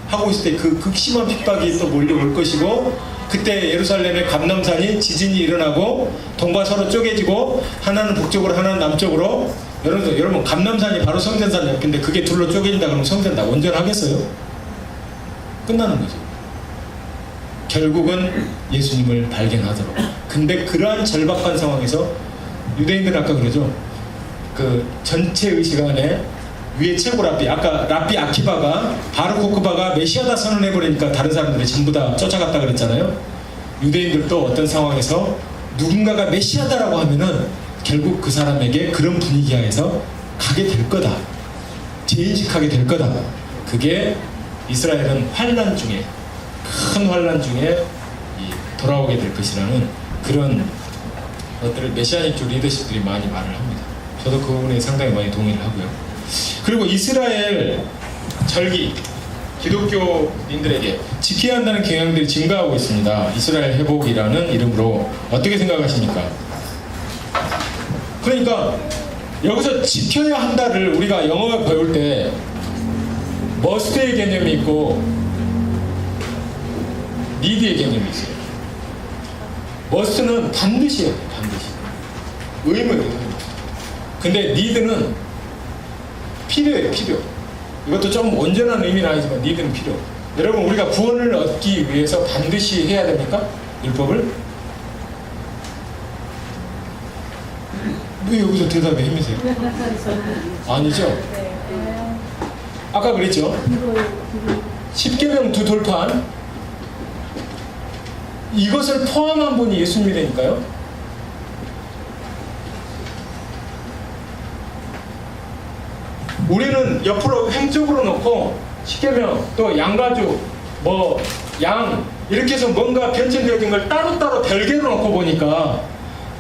하고 있을 때 그 극심한 핍박이 또 몰려올 것이고, 그때 예루살렘의 감람산이 지진이 일어나고 동과 서로 쪼개지고 하나는 북쪽으로 하나는 남쪽으로, 여러분 감람산이 바로 성전산 옆인데 그게 둘로 쪼개진다 그러면 성전 다 온전하겠어요? 끝나는 거죠. 결국은 예수님을 발견하도록. 근데 그러한 절박한 상황에서 유대인들은 아까 그러죠. 그 전체 의식 안에 위에 최고 랍비, 아까 랍비 아키바가 바르 코크바가 메시아다 선언해버리니까 다른 사람들이 전부 다 쫓아갔다 그랬잖아요. 유대인들도 어떤 상황에서 누군가가 메시아다라고 하면은 결국 그 사람에게 그런 분위기 하에서 가게 될 거다, 재인식하게 될 거다. 그게 이스라엘은 환란 중에, 큰 환란 중에 돌아오게 될 것이라는 그런 것들을 메시아닉적 리더십들이 많이 말을 합니다. 저도 그 부분에 상당히 많이 동의를 하고요. 그리고 이스라엘 절기, 기독교인들에게 지켜야 한다는 경향들이 증가하고 있습니다. 이스라엘 회복이라는 이름으로. 어떻게 생각하십니까? 그러니까 여기서 지켜야 한다를 우리가 영어를 배울 때 머스트의 개념이 있고 니드의 개념이 있어요. 머스트는 반드시 해야 돼요. 반드시. 의무예요. 근데 니드는 필요해요. 필요. 이것도 좀 온전한 의미는 아니지만 니드는 필요. 여러분 우리가 구원을 얻기 위해서 반드시 해야 됩니까? 율법을? 왜 여기서 대답에 힘이세요? 아니죠? 아까 그랬죠? 10계명 두 돌판, 이것을 포함한 분이 예수님이라니까요. 우리는 옆으로 횡쪽으로 놓고 10계명 또 양가죽 뭐 양 이렇게 해서 뭔가 변천되어진 걸 따로따로 별개로 놓고 보니까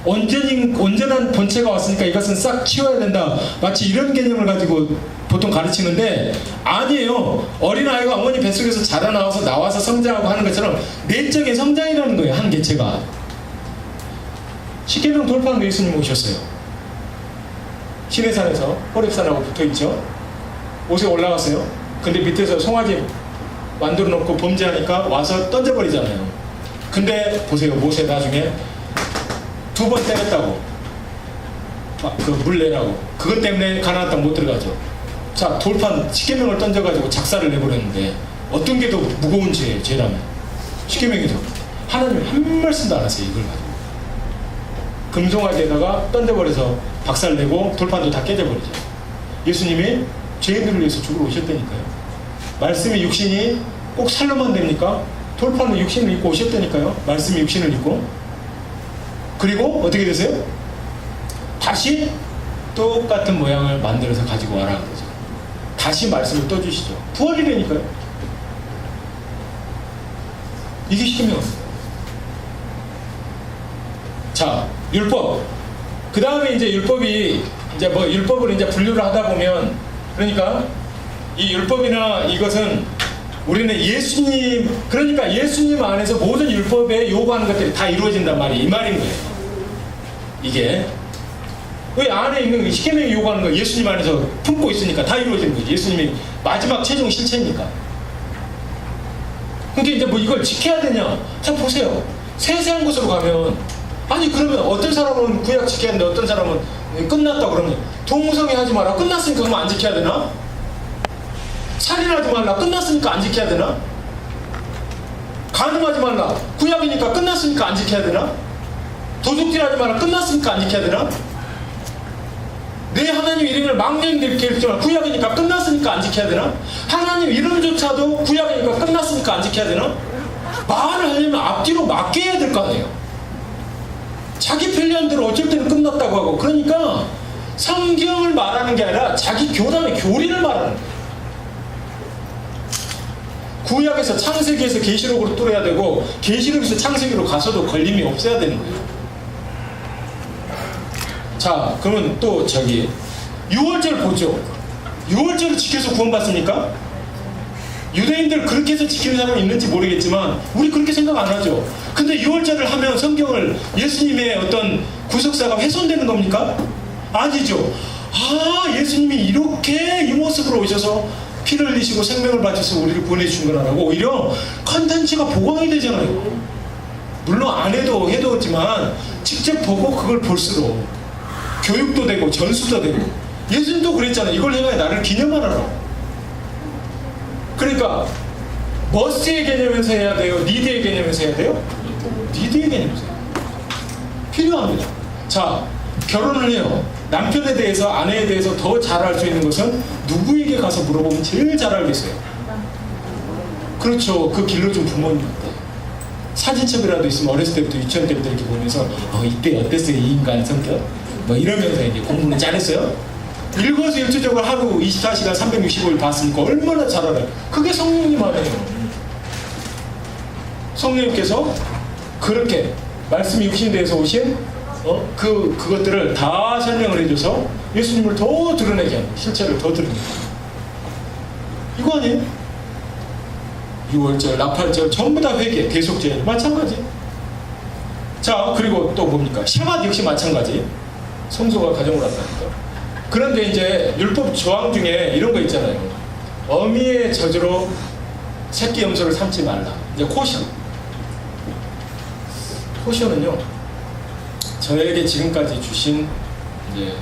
온전한 본체가 왔으니까 이것은 싹 치워야 된다, 마치 이런 개념을 가지고 보통 가르치는데, 아니에요. 어린아이가 어머니 뱃속에서 자라나와서 나와서 성장하고 하는 것처럼 내적인 성장이라는 거예요. 한 개체가. 십계명 돌파한 예수님 오셨어요. 시내산에서 호렙산하고 붙어있죠. 옷에 올라갔어요. 근데 밑에서 송아지 만들어 놓고 범죄하니까 와서 던져버리잖아요. 근데 보세요. 모세 나중에 2번 때렸다고, 그 물내라고. 그것 때문에 가나안 땅 못 들어가죠. 자, 돌판 10계명을 던져가지고 작사를 내버렸는데 어떤 게 더 무거운 죄라면 10계명이죠. 하나님 한 말씀도 안 하세요. 이걸 가지고 금송아지에다가 던져버려서 박살내고 돌판도 다 깨져버리죠. 예수님이 죄인들을 위해서 죽으러 오셨다니까요. 말씀이 육신이 꼭 살로만 됩니까? 돌판은 육신을 입고 오셨다니까요. 말씀이 육신을 입고. 그리고 어떻게 되세요? 다시 똑같은 모양을 만들어서 가지고 와라 그러죠. 다시 말씀을 떠주시죠. 부활이라니까요. 이게 십계명. 자, 율법. 그 다음에 이제 율법이 이제 뭐 율법을 이제 분류를 하다 보면, 그러니까 이 율법이나 이것은 우리는 예수님, 그러니까 예수님 안에서 모든 율법에 요구하는 것들이 다 이루어진단 말이 이 말인 거예요. 이게 왜 안에 있는 십계명이 요구하는 거 예수님 안에서 품고 있으니까 다 이루어지는 거지. 예수님이 마지막 최종 실체니까. 근데 이제 뭐 이걸 지켜야 되냐? 자, 보세요. 세세한 곳으로 가면, 아니 그러면 어떤 사람은 구약 지켜야 되는데 어떤 사람은 끝났다 그러면, 동성애 하지 마라 끝났으니까 그럼 안 지켜야 되나? 살인하지 말라 끝났으니까 안 지켜야 되나? 간음하지 말라 구약이니까 끝났으니까 안 지켜야 되나? 도둑질하지 말라 끝났으니까 안 지켜야 되나? 내 하나님 이름을 망령되게 일으키지 말라 구약이니까 끝났으니까 안 지켜야 되나? 하나님 이름조차도 구약이니까 끝났으니까 안 지켜야 되나? 말을 하려면 앞뒤로 맞게 해야 될 거 아니에요. 자기 편리한 대로 어쩔 때는 끝났다고 하고, 그러니까 성경을 말하는 게 아니라 자기 교단의 교리를 말하는 거예요. 구약에서 창세기에서 계시록으로 뚫어야 되고, 계시록에서 창세기로 가서도 걸림이 없어야 되는 거예요. 자, 그러면 또 저기 유월절 보죠. 유월절을 지켜서 구원받습니까? 유대인들 그렇게 해서 지키는 사람이 있는지 모르겠지만 우리 그렇게 생각 안 하죠. 근데 유월절을 하면 성경을, 예수님의 어떤 구속사가 훼손되는 겁니까? 아니죠. 아, 예수님이 이렇게 이 모습으로 오셔서 피를 흘리시고 생명을 바쳐서 우리를 구원해 주신 거라고 오히려 컨텐츠가 보강이 되잖아요. 물론 안 해도 해도지만 직접 보고 그걸 볼수록 교육도 되고 전수도 되고, 예수님도 그랬잖아요. 이걸 해야 나를 기념하라고. 그러니까 머스의 개념에서 해야 돼요? 니드의 개념에서 해야 돼요? 니드의 개념에서 해야 돼요. 필요합니다. 자, 결혼을 해요. 남편에 대해서, 아내에 대해서 더 잘 알 수 있는 것은 누구에게 가서 물어보면 제일 잘 알겠어요. 그렇죠. 그 길로 좀 부모님한테 사진첩이라도 있으면 어렸을 때부터 유치원 때부터 이렇게 보면서 이때 어땠어요 이 인간 성격? 뭐 이러면서 이제 공부는 잘했어요? 일거수일투족을 하루 24시간 365일 봤으니까 얼마나 잘 알아요. 그게 성령님 안에요. 성령님께서 그렇게 말씀이 육신에 대해서 오신 그것들을 다 설명을 해줘서 예수님을 더 드러내게 하는, 실체를 더 드러내게 하는, 이거 아니에요? 유월절, 나팔절 전부 다 회개, 대속죄 마찬가지. 자, 그리고 또 뭡니까? 샤밧 역시 마찬가지. 성소가 가정을 한다니까. 그런데 이제 율법 조항 중에 이런 거 있잖아요. 어미의 저주로 새끼 염소를 삼지 말라. 이제 코셔. 코셔는요, 저에게 지금까지 주신 이제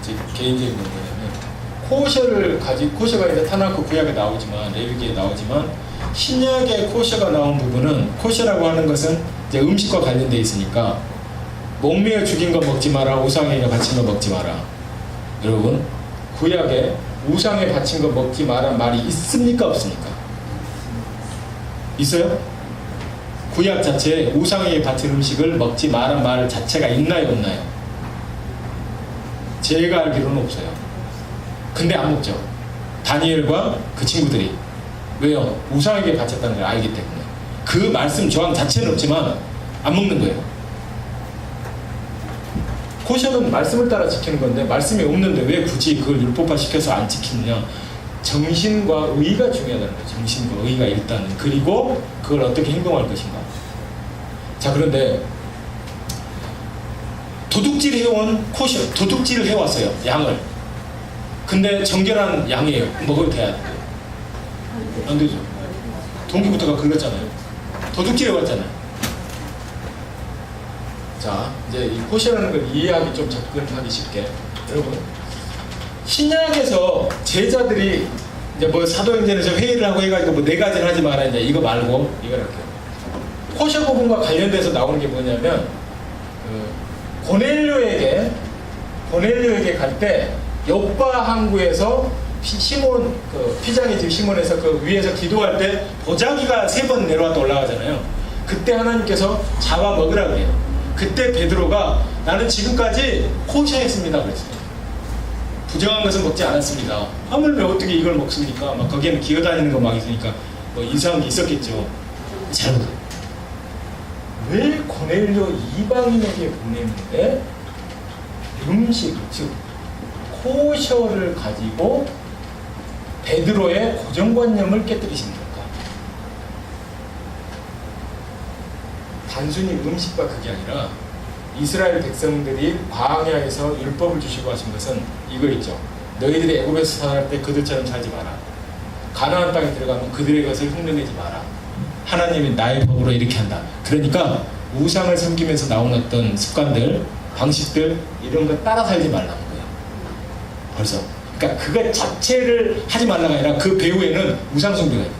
제 개인적인 거냐면, 코셔가 이제 타나크 구약에 나오지만, 레위기에 나오지만, 신약의 코셔가 나온 부분은, 코셔라고 하는 것은 이제 음식과 관련돼 있으니까 목매어 죽인 거 먹지 마라, 우상에 바친 거 먹지 마라. 여러분, 구약에 우상에 바친 거 먹지 마라 말이 있습니까 없습니까? 있어요? 구약 자체에 우상에 바친 음식을 먹지 마라 말 자체가 있나요 없나요? 제가 알기로는 없어요. 근데 안 먹죠. 다니엘과 그 친구들이. 왜요? 우상에게 바쳤다는 걸 알기 때문에. 그 말씀 조항 자체는 없지만 안 먹는 거예요. 코셔는 말씀을 따라 지키는 건데, 말씀이 없는데 왜 굳이 그걸 율법화 시켜서 안 지키느냐? 정신과 의가 중요하다는 거예요. 정신과 의가 일단은. 그리고 그걸 어떻게 행동할 것인가. 자, 그런데 도둑질 해온 코셔, 도둑질을 해왔어요. 양을. 근데 정결한 양이에요. 먹어도 돼야 돼요. 안 되죠. 동기부터가 긁었잖아요. 도둑질 해왔잖아요. 자, 이제 이 코셔라는 걸 이해하기 좀 접근하기 쉽게. 여러분, 신약에서 제자들이 이제 뭐 사도행전에서 회의를 하고 해가지고 뭐 4가지를 하지 마라, 이제 이거 말고 이걸 할게요. 코셔 부분과 관련돼서 나오는 게 뭐냐면, 고넬료에게 갈 때 요빠 항구에서 시몬, 피장의 집 시몬에서 그 위에서 기도할 때 보자기가 3번 내려왔다 올라가잖아요. 그때 하나님께서 잡아 먹으라 그래요. 그때 베드로가 나는 지금까지 코셔했습니다 그랬어요. 부정한 것은 먹지 않았습니다. 하물며 어떻게 이걸 먹습니까? 막 거기에는 기어다니는 거 막 있으니까 뭐 이상한 게 있었겠죠. 잘못. 왜 고넬료 이방인에게 보내는데 음식, 즉 코셔를 가지고 베드로의 고정관념을 깨뜨리신 걸까? 단순히 음식과 그게 아니라 이스라엘 백성들이 광야에서 율법을 주시고 하신 것은 이거 있죠. 너희들이 애굽에서 살아갈 때 그들처럼 살지 마라. 가나안 땅에 들어가면 그들의 것을 흉내내지 마라. 하나님이 나의 법으로 이렇게 한다. 그러니까 우상을 섬기면서 나온 어떤 습관들, 방식들 이런 거 따라 살지 말라는 거예요. 벌써. 그러니까 그것 자체를 하지 말라가 아니라 그 배후에는 우상 숭배가 있는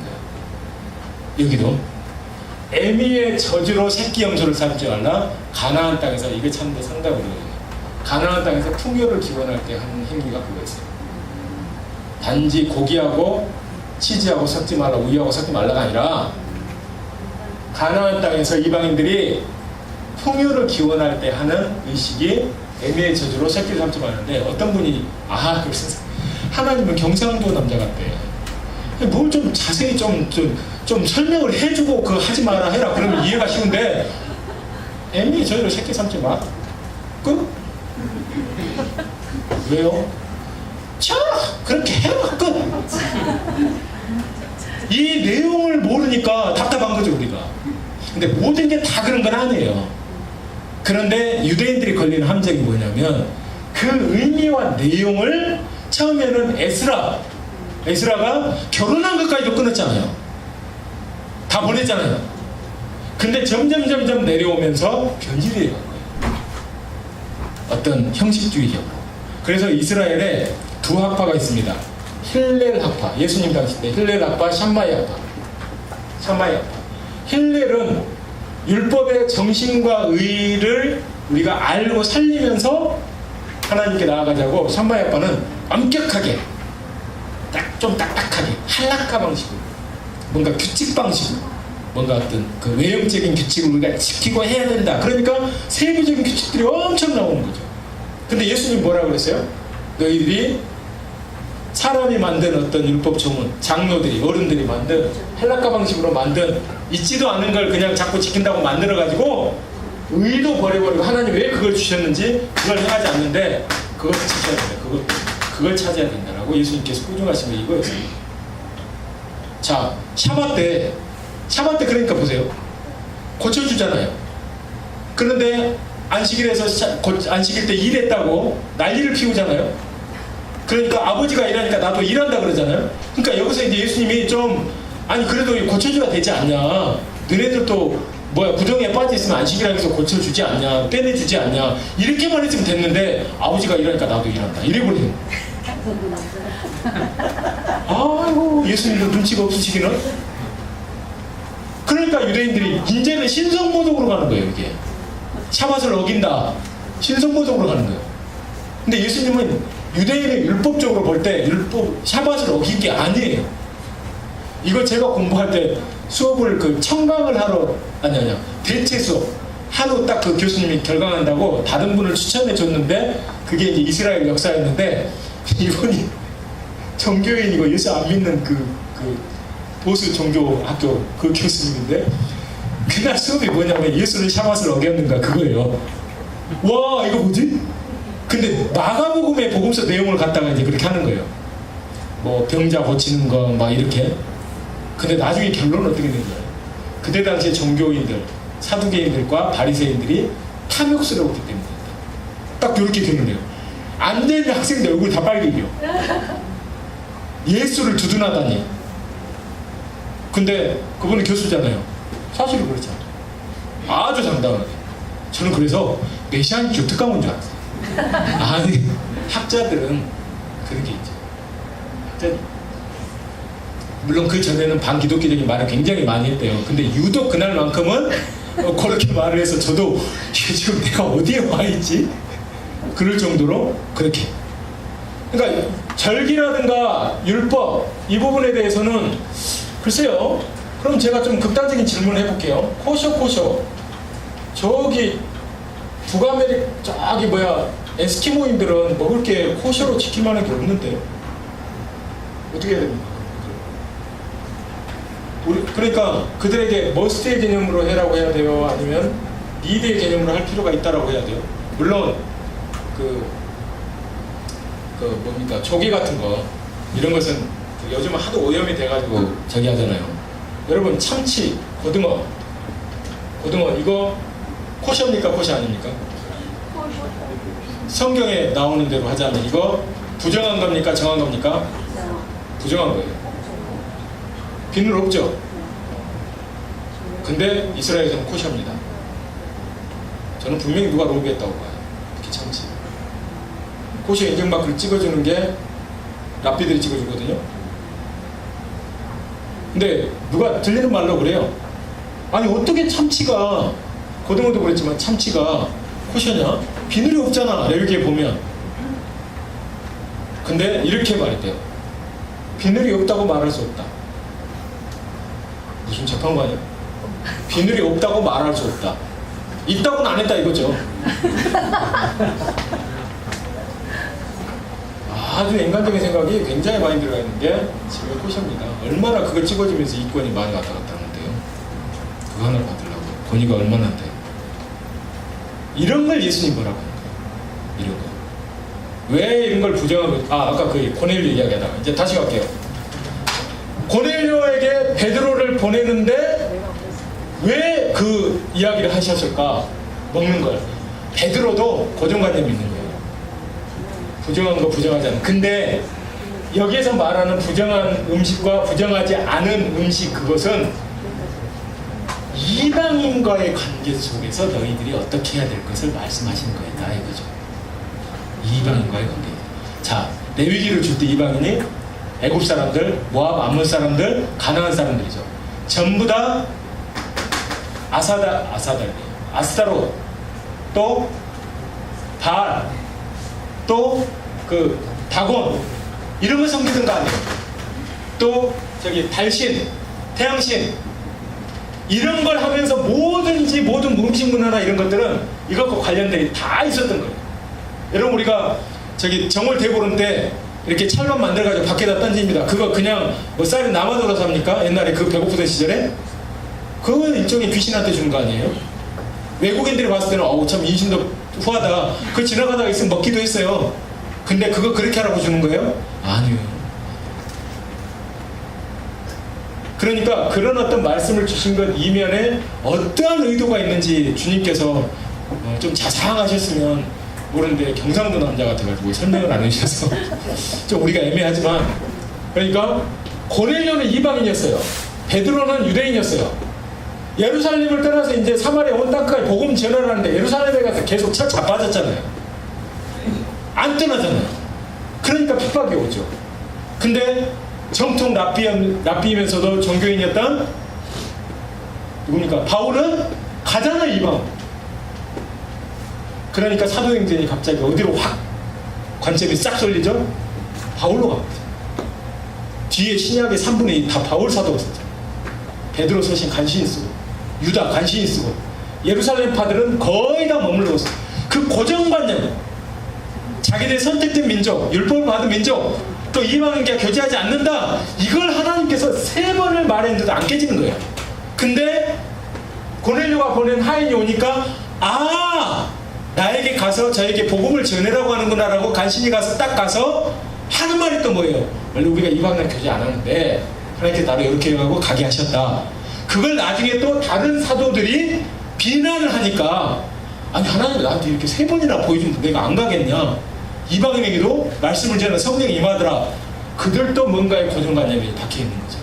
거예요. 여기도 애미의 저주로 새끼 염소를 삼지 말라. 가나안 땅에서 이거 참는데 상다고 그러거든요. 가나안 땅에서 풍요를 기원할 때 하는 행위가 그거였어요. 단지 고기하고 치즈하고 섞지 말라, 우유하고 섞지 말라가 아니라 가나안 땅에서 이방인들이 풍요를 기원할 때 하는 의식이 애미의 저주로 새끼를 삼지 말는데 어떤 분이 그래서 하나님은 경상도 남자 같대. 뭘 좀 자세히 좀 설명을 해주고 그 하지 마라 해라. 그러면 이해가 쉬운데 애미의 저주로 새끼 삼지 마. 끝? 왜요? 자 그렇게 해봐. 끝. 이 내용을 모르니까 답답한 거죠 우리가. 근데 모든 게 다 그런 건 아니에요. 그런데 유대인들이 걸리는 함정이 뭐냐면 그 의미와 내용을 처음에는 에스라가 결혼한 것까지도 끊었잖아요. 다 보냈잖아요. 근데 점점 내려오면서 변질이 간 거예요. 어떤 형식주의적으로. 그래서 이스라엘에 두 학파가 있습니다. 힐렐 학파, 예수님 당시 때 힐렐 학파, 샴마이 학파. 힐렐은 율법의 정신과 의를 우리가 알고 살리면서 하나님께 나아가자고, 샴마이 학파는 엄격하게 좀 딱딱하게 한락화 방식으로 뭔가 규칙 방식으로 뭔가 어떤 그 외형적인 규칙을 우리가 지키고 해야 된다. 그러니까 세부적인 규칙들이 엄청 나오는 거죠. 근데 예수님 뭐라고 그랬어요? 너희들이 사람이 만든 어떤 율법 조문, 장로들이, 어른들이 만든 헬라카 방식으로 만든 있지도 않은 걸 그냥 자꾸 지킨다고 만들어가지고 의도 버려버리고 하나님 왜 그걸 주셨는지 그걸 행하지 않는데 그것을 지켜야 된다. 그걸 찾아야 된다라고 예수님께서 꾸중하신 게 이거였어요. 자, 샤bat 때 그러니까 보세요. 고쳐주잖아요. 그런데 안식일에서 안식일 때 일했다고 난리를 피우잖아요. 그러니까 아버지가 일하니까 나도 일한다 그러잖아요. 그러니까 여기서 이제 예수님이 그래도 고쳐줘야 되지 않냐. 너네들도 부정에 빠져있으면 안식이라고 해서 고쳐주지 않냐, 빼내주지 않냐, 이렇게만 했으면 됐는데 아버지가 일하니까 나도 일한다 이래버리는. 아이고 예수님도 눈치가 없으시기는. 그러니까 유대인들이 이제는 신성모독으로 가는 거예요. 이게 샤밧을 어긴다, 신성모독으로 가는 거예요. 근데 예수님은 유대인의 율법적으로 볼 때 샤밧을 어긴 게 아니에요. 이걸 제가 공부할 때 수업을 청강을 하러 대체 수업 하루 딱 그 교수님이 결강한다고 다른 분을 추천해 줬는데 그게 이제 이스라엘 역사였는데 이분이 정교인이고 예수 안 믿는 그 보수 종교 학교 그 교수님인데 그날 수업이 뭐냐면 예수는 샤밧을 어겼는가 그거예요. 와 이거 뭐지? 근데 마가복음의 복음서 내용을 갖다가 이제 그렇게 하는 거예요. 병자 고치는 거 막 이렇게. 근데 나중에 결론은 어떻게 된 거예요? 그때 당시에 종교인들, 사두개인들과 바리새인들이 탐욕스러웠기 때문에 딱 이렇게 결론해요. 안 되는 학생들 얼굴 다 빨개요. 예수를 두둔하다니. 근데 그분은 교수잖아요. 사실은 그렇지 않아요. 아주 당당하게. 저는 그래서 메시아는 교특강 온 줄 알았어요. 아니 학자들은 그런 게 있죠. 물론 그 전에는 반기독교적인 말을 굉장히 많이 했대요. 근데 유독 그날만큼은 그렇게 말을 해서 저도 지금 내가 어디에 와 있지? 그럴 정도로 그렇게. 그러니까 절기라든가 율법 이 부분에 대해서는 글쎄요. 그럼 제가 좀 극단적인 질문을 해볼게요. 코셔 저기 북아메리카 저기 에스키모인들은 먹을 게 코셔로 지킬 만한 게 없는데 어떻게 해야 됩니까? 그러니까 그들에게 머스트의 개념으로 해라고 해야 돼요? 아니면 니드의 개념으로 할 필요가 있다라고 해야 돼요? 물론 뭡니까 조개 같은 거 이런 것은 요즘 하도 오염이 돼가지고 저기 하잖아요. 여러분 참치, 고등어 이거 코셔입니까 코셔 아닙니까? 성경에 나오는 대로 하자면 이거 부정한 겁니까 정한 겁니까? 부정한 거예요. 비늘 없죠? 근데 이스라엘에서는 코셔입니다. 저는 분명히 누가 로비했다고 봐요. 특히 참치. 코셔 인증마크를 찍어주는 게 랍비들이 찍어주거든요. 근데 누가 들리는 말로 그래요. 아니 어떻게 참치가, 고등어도 그랬지만 참치가 코셔냐? 비늘이 없잖아 레위기에 보면. 근데 이렇게 말했대요. 비늘이 없다고 말할 수 없다. 무슨 재판관이야? 비늘이 없다고 말할 수 없다. 있다고는 안 했다 이거죠. 아주 인간적인 생각이 굉장히 많이 들어가 있는데 지금 코셔입니다. 얼마나 그걸 찍어주면서 이권이 많이 왔다 갔다 하는데요. 그거 하나를 받으려고 권위가 얼마나 돼. 이런 걸 예수님 뭐라고 하는 거예요. 이런 거. 왜 이런 걸 부정하고 아까 그 고넬료 이야기하다가 이제 다시 갈게요. 고넬료에게 베드로를 보내는데 왜 그 이야기를 하셨을까? 먹는 걸. 베드로도 고정관념이 있는 거예요. 부정한 거 부정하지 않은. 근데 여기에서 말하는 부정한 음식과 부정하지 않은 음식, 그것은 이방인과의 관계 속에서 너희들이 어떻게 해야 될 것을 말씀하시는 거다 이거죠. 이방인과의 관계. 자, 레위기를 줄 때 이방인이 애굽 사람들, 모압, 암몬 사람들, 가나안 사람들이죠. 전부 다 아스타롯, 또 바알, 또 그 다곤 이런 걸 섬기던 거 아니에요. 또 저기 달신, 태양신 이런 걸 하면서 뭐든지 모든 음식 문화나 이런 것들은 이것과 관련된 다 있었던 거예요. 여러분 우리가 저기 정월 대보름 때 이렇게 찰밥 만들어가지고 밖에다 던집니다. 그거 그냥 뭐 쌀이 남아돌아서 합니까? 옛날에 그 배고프던 시절에? 그건 일종의 귀신한테 준 거 아니에요? 외국인들이 봤을 때는 어우 참 인심도 후하다. 그거 지나가다가 있으면 먹기도 했어요. 근데 그거 그렇게 하라고 주는 거예요? 아니요. 그러니까 그런 어떤 말씀을 주신 것 이면에 어떠한 의도가 있는지 주님께서 좀 자상하셨으면 모르는데 경상도 남자 같아가지고 설명을 안 해주셔서 좀 우리가 애매하지만, 그러니까 고넬료는 이방인이었어요. 베드로는 유대인이었어요. 예루살렘을 떠나서 이제 사마리아 온 땅까지 복음 전하를 하는데 예루살렘에 가서 계속 자빠졌잖아요. 안 떠나잖아요. 그러니까 핍박이 오죠. 근데 정통 랍비이면서도 종교인이었던 누굽니까? 바울은 가잖아요, 이방. 그러니까 사도행전이 갑자기 어디로 확 관점이 싹 쏠리죠? 바울로 갑니다. 뒤에 신약의 3분의 2 다 바울 사도가 썼죠. 베드로 서신 간신히 쓰고, 유다 간신히 쓰고, 예루살렘 파들은 거의 다 머물러 있어요. 그 고정관념, 자기들 선택된 민족, 율법을 받은 민족, 또 이방인과 교제하지 않는다, 이걸 하나님께서 3번을 말했는데도 안 깨지는 거예요. 근데 고넬료가 보낸 하인이 오니까 나에게 가서 저에게 복음을 전해라고 하는구나 라고 간신히 가서 딱 가서 하는 말이 또 뭐예요? 원래 우리가 이방인과 교제 안 하는데 하나님께서 나를 이렇게 하고 가게 하셨다. 그걸 나중에 또 다른 사도들이 비난을 하니까, 아니 하나님 나한테 이렇게 3번이나 보여주는데 내가 안 가겠냐? 이방인에게도 말씀을 전하는 성령이 임하더라. 그들도 뭔가의 고정관념이 박혀있는 거죠.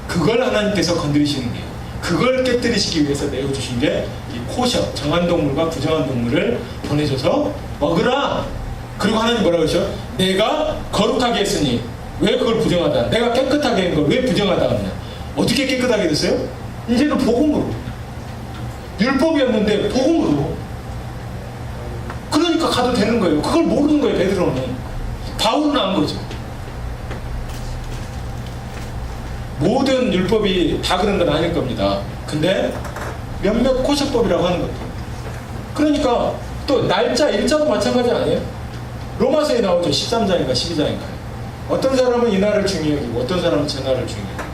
그걸 하나님께서 건드리시는 거예요. 그걸 깨뜨리시기 위해서 내어주신 게 이 코셔, 정한 동물과 부정한 동물을 보내줘서 먹으라. 그리고 하나님 뭐라고 하죠? 내가 거룩하게 했으니 왜 그걸 부정하다? 내가 깨끗하게 한 걸 왜 부정하다 하느냐? 어떻게 깨끗하게 됐어요? 이제는 복음으로. 율법이었는데 복음으로. 그러니까 가도 되는 거예요. 그걸 모르는 거예요, 베드로는. 바울은 안 거죠. 모든 율법이 다 그런 건 아닐 겁니다. 근데 몇몇 코셔법이라고 하는 것도. 그러니까 또 날짜, 일자도 마찬가지 아니에요? 로마서에 나오죠. 13장인가 12장인가. 어떤 사람은 이 날을 중요히 여기고 어떤 사람은 저 날을 중요히 여기고.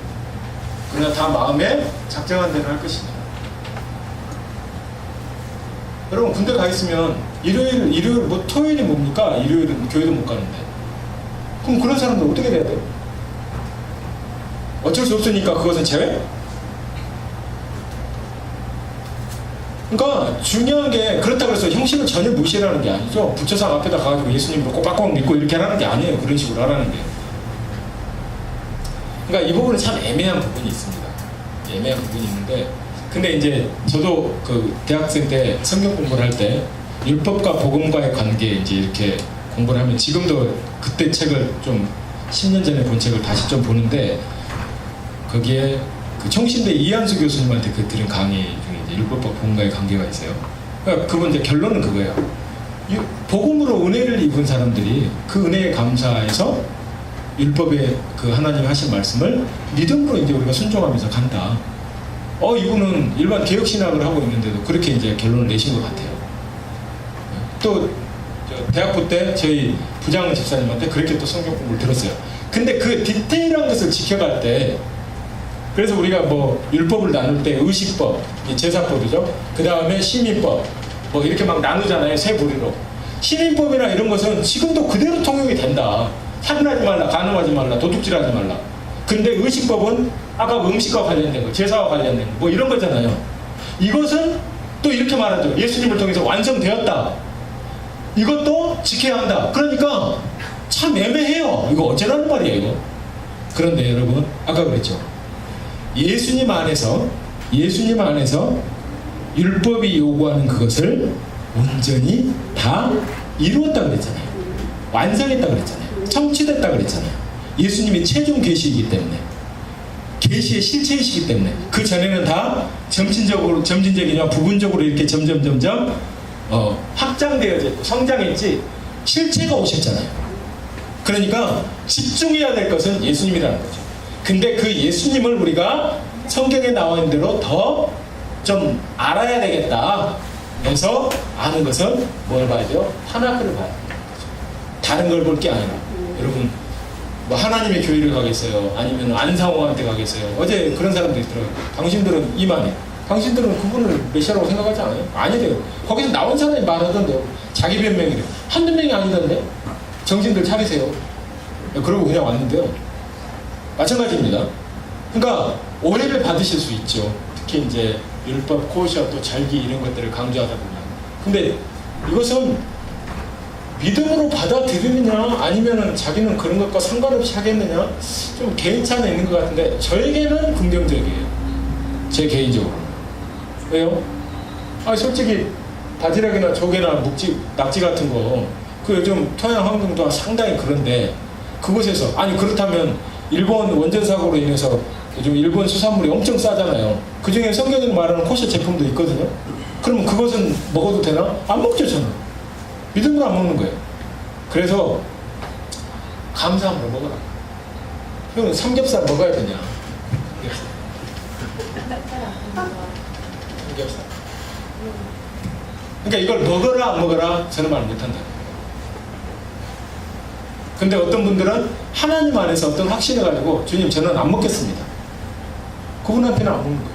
그러나 다 마음에 작정한 대로 할 것입니다. 여러분 군대 가 있으면 일요일 뭐 토요일이 뭡니까? 일요일은 교회도 못 가는데. 그럼 그런 사람들 어떻게 돼야 돼요? 어쩔 수 없으니까 그것은 제외? 그러니까 중요한 게 그렇다고 해서 형식을 전혀 무시하라는 게 아니죠. 부처상 앞에다 가가지고 예수님을 꼬박꼬박 믿고 이렇게 하라는 게 아니에요. 그런 식으로 하라는 게. 그러니까 이 부분은 참 애매한 부분이 있습니다. 애매한 부분이 있는데, 근데 이제 저도 그 대학생 때 성경 공부를 할 때 율법과 복음과의 관계 이제 이렇게 공부를 하면, 지금도 그때 책을 좀 10년 전에 본 책을 다시 좀 보는데, 거기에 그 청신대 이한수 교수님한테 그 들은 강의 중에 이제 율법과 복음과의 관계가 있어요. 그러니까 그분 이제 결론은 그거예요. 복음으로 은혜를 입은 사람들이 그 은혜에 감사해서 율법의 그 하나님 하신 말씀을 믿음으로 이제 우리가 순종하면서 간다. 이분은 일반 개혁신학을 하고 있는데도 그렇게 이제 결론을 내신 것 같아요. 또 대학부 때 저희 부장 집사님한테 그렇게 또 성경 공부를 들었어요. 근데 그 디테일한 것을 지켜갈 때, 그래서 우리가 뭐 율법을 나눌 때 의식법, 제사법이죠. 그 다음에 시민법, 뭐 이렇게 막 나누잖아요. 세 부류로. 시민법이나 이런 것은 지금도 그대로 통용이 된다. 살인하지 말라, 간음하지 말라, 도둑질하지 말라. 근데 의식법은 아까 음식과 관련된 거, 제사와 관련된 거, 뭐 이런 거잖아요. 이것은 또 이렇게 말하죠. 예수님을 통해서 완성되었다. 이것도 지켜야 한다. 그러니까 참 애매해요. 이거 어쩌라는 말이에요, 이거. 그런데 여러분, 아까 그랬죠. 예수님 안에서 율법이 요구하는 그것을 온전히 다 이루었다 그랬잖아요. 완성했다 그랬잖아요. 성취됐다 그랬잖아요. 예수님이 최종 계시이기 때문에, 계시의 실체이시기 때문에. 그 전에는 다 점진적이냐 부분적으로 이렇게 점점 확장되어져 있고 성장했지 실체가 오셨잖아요. 그러니까 집중해야 될 것은 예수님이라는 거죠. 근데 그 예수님을 우리가 성경에 나와 있는 대로 더 좀 알아야 되겠다. 그래서 아는 것은 뭘 봐야 돼요? 하나님을 봐야 돼요. 다른 걸 볼 게 아니라. 여러분, 뭐 하나님의 교회를 가겠어요? 아니면 안상호한테 가겠어요? 어제 그런 사람도 있더라고요. 당신들은 이만해. 당신들은 그분을 메시아라고 생각하지 않아요? 아니래요. 거기서 나온 사람이 말하던데요. 자기 변명이래요. 한두 명이 아니던데? 정신들 차리세요. 그러고 그냥 왔는데요. 마찬가지입니다. 그러니까 오해를 받으실 수 있죠. 특히 이제 율법, 코시아, 또 절기 이런 것들을 강조하다 보면. 근데 이것은 믿음으로 받아들이느냐 아니면은 자기는 그런 것과 상관없이 하겠느냐, 좀 개인차는 있는 것 같은데 저에게는 긍정적이에요. 제 개인적으로. 왜요? 솔직히 바지락이나 조개나 낙지 같은 거, 그 요즘 토양 환경도 상당히 그런데 그곳에서, 그렇다면 일본 원전 사고로 인해서 요즘 일본 수산물이 엄청 싸잖아요. 그 중에 성경에 말하는 코시아 제품도 있거든요. 그러면 그것은 먹어도 되나? 안 먹죠, 저는. 믿음으로 안 먹는 거예요. 그래서 감사함으로 먹어라. 형은 삼겹살 먹어야 되냐? 삼겹살. 그러니까 이걸 먹어라 안 먹어라 저는 말 못한다. 근데 어떤 분들은 하나님 안에서 어떤 확신을 가지고 주님 저는 안 먹겠습니다. 그분한테는 안 먹는 거예요.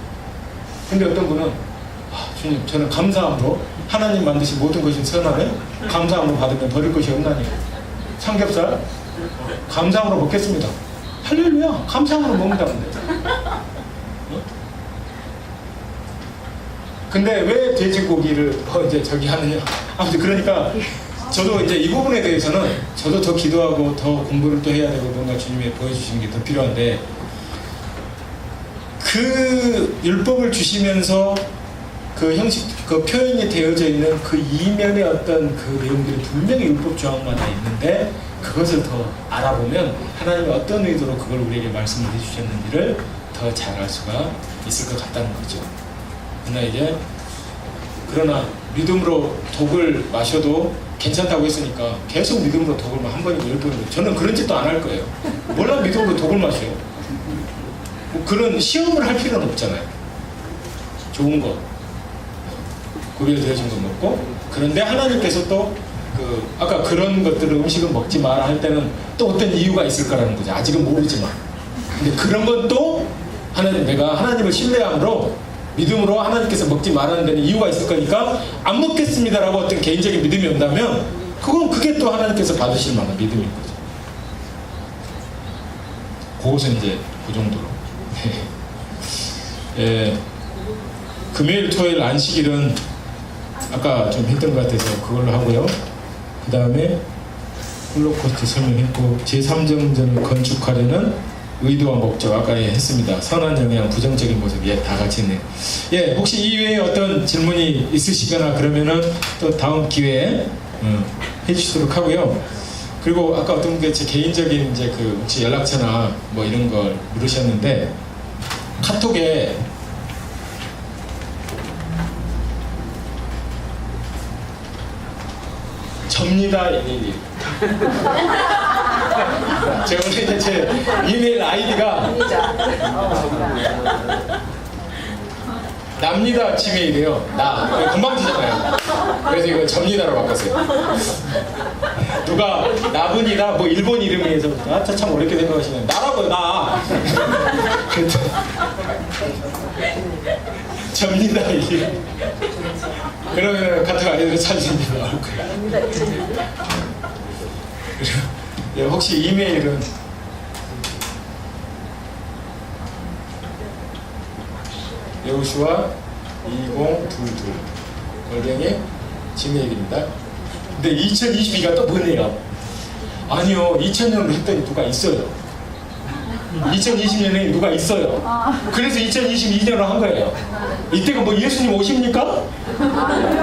근데 어떤 분은 주님 저는 감사함으로, 하나님 만드신 모든 것이 선하네, 감사함으로 받으면 버릴 것이 없나니 삼겹살 감사함으로 먹겠습니다. 할렐루야, 감사함으로 먹는다는데. 근데 왜 돼지고기를 이제 저기 하느냐. 아무튼 그러니까 저도 이제 이 부분에 대해서는 저도 더 기도하고 더 공부를 또 해야 되고 뭔가 주님이 보여주시는 게 더 필요한데, 그 율법을 주시면서 그 형식, 그 표현이 되어져 있는 그 이면의 어떤 그 내용들이 분명히 율법 조항마다 있는데, 그것을 더 알아보면 하나님이 어떤 의도로 그걸 우리에게 말씀을 해주셨는지를 더 잘 알 수가 있을 것 같다는 거죠. 그러나 믿음으로 독을 마셔도 괜찮다고 했으니까 계속 믿음으로 독을 한 번이고 10번이고, 저는 그런 짓도 안 할 거예요. 몰라 믿음으로 독을 마셔요. 뭐 그런 시험을 할 필요는 없잖아요. 좋은 거. 구비를 드려준 거 먹고, 그런데 하나님께서 또 아까 그런 것들을 음식을 먹지 마라 할 때는 또 어떤 이유가 있을 거라는 거죠. 아직은 모르지만. 근데 그런 것도 내가 하나님을 신뢰함으로 믿음으로 하나님께서 먹지 말라는 데는 이유가 있을 거니까 안 먹겠습니다라고 어떤 개인적인 믿음이 온다면 그게 또 하나님께서 받으실 만한 믿음인 거죠. 그것은 이제 그 정도로. 예, 금요일, 토요일 안식일은 아까 좀 했던 것 같아서 그걸로 하고요. 그 다음에 홀로코스트 설명했고, 제3정전을 건축하려는 의도와 목적 아까 했습니다. 선한 영향, 부정적인 모습, 다 같이 했네요. 혹시 이외에 어떤 질문이 있으시거나 그러면은 또 다음 기회에 해주시도록 하고요. 그리고 아까 어떤 분께 제 개인적인 이제 혹시 연락처나 뭐 이런 걸 물으셨는데, 카톡에 접니다 112. 제가 오늘 이제 제 이메일 아이디가 납니다 지메일이에요. 금방 지잖아요. 그래서 이거 접니다로 바꿨어요. 누가 나분이다 뭐 일본 이름에서 참 어렵게 생각하시면 나라고요, 나. 접니다 이게. 그러면 카톡 아이디로 찾으시면 나올 거예요. 혹시 이메일은 여호수아 2022 월경의 지메일입니다. 근데 2022가 또 뭐네요? 아니요, 2000년으로 했더니 누가 있어요. 2020년에 누가 있어요. 그래서 2022년으로 한 거예요. 이때가 뭐 예수님 오십니까?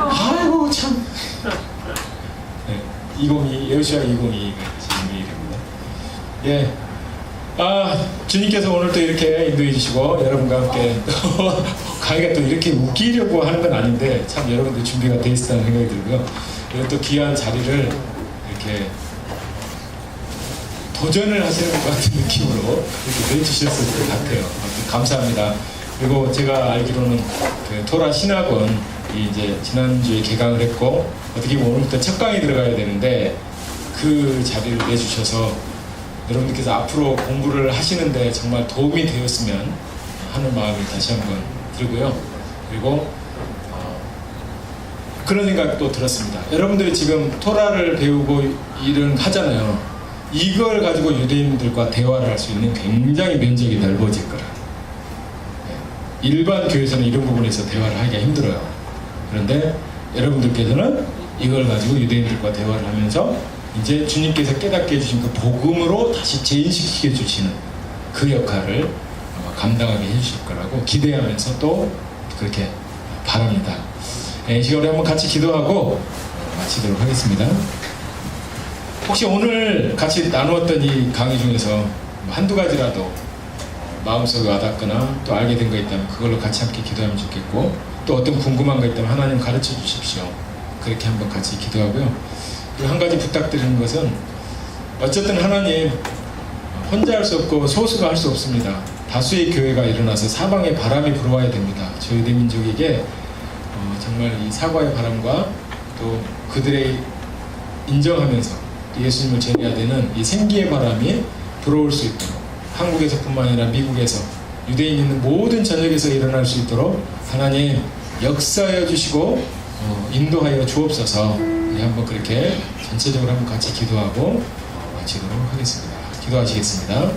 아이고 참. 2022 여호수아 2022가 지메일입니다. 주님께서 오늘 또 이렇게 인도해 주시고 여러분과 함께 또 강의가 또 이렇게 웃기려고 하는 건 아닌데 참 여러분들 준비가 돼 있다는 생각이 들고요. 그리고 또 귀한 자리를 이렇게 도전을 하시는 것 같은 느낌으로 이렇게 내주셨을 것 같아요. 감사합니다. 그리고 제가 알기로는 토라 신학원 이제 지난주에 개강을 했고 어떻게 보면 오늘부터 첫 강의 들어가야 되는데 그 자리를 내주셔서 여러분들께서 앞으로 공부를 하시는데 정말 도움이 되었으면 하는 마음이 다시 한번 들고요. 그리고 그런 생각도 들었습니다. 여러분들이 지금 토라를 배우고 일을 하잖아요. 이걸 가지고 유대인들과 대화를 할 수 있는 굉장히 면적이 넓어질 거라. 일반 교회에서는 이런 부분에서 대화를 하기가 힘들어요. 그런데 여러분들께서는 이걸 가지고 유대인들과 대화를 하면서 이제 주님께서 깨닫게 해주신 그 복음으로 다시 재인식시켜 주시는 그 역할을 감당하게 해주실 거라고 기대하면서 또 그렇게 바랍니다. 이 시간에 한번 같이 기도하고 마치도록 하겠습니다. 혹시 오늘 같이 나누었던 이 강의 중에서 한두 가지라도 마음속에 와닿거나 또 알게 된 거 있다면 그걸로 같이 함께 기도하면 좋겠고, 또 어떤 궁금한 거 있다면 하나님 가르쳐 주십시오. 그렇게 한번 같이 기도하고요. 그리고 한 가지 부탁드리는 것은 어쨌든 하나님 혼자 할 수 없고 소수가 할 수 없습니다. 다수의 교회가 일어나서 사방에 바람이 불어와야 됩니다. 저희 대민족에게 정말 이 사과의 바람과 또 그들의 인정하면서 예수님을 전해야 되는 이 생기의 바람이 불어올 수 있도록, 한국에서뿐만 아니라 미국에서 유대인 있는 모든 전역에서 일어날 수 있도록 하나님 역사하여 주시고 인도하여 주옵소서. 한번 그렇게 전체적으로 한번 같이 기도하고 마치도록 하겠습니다. 기도하시겠습니다.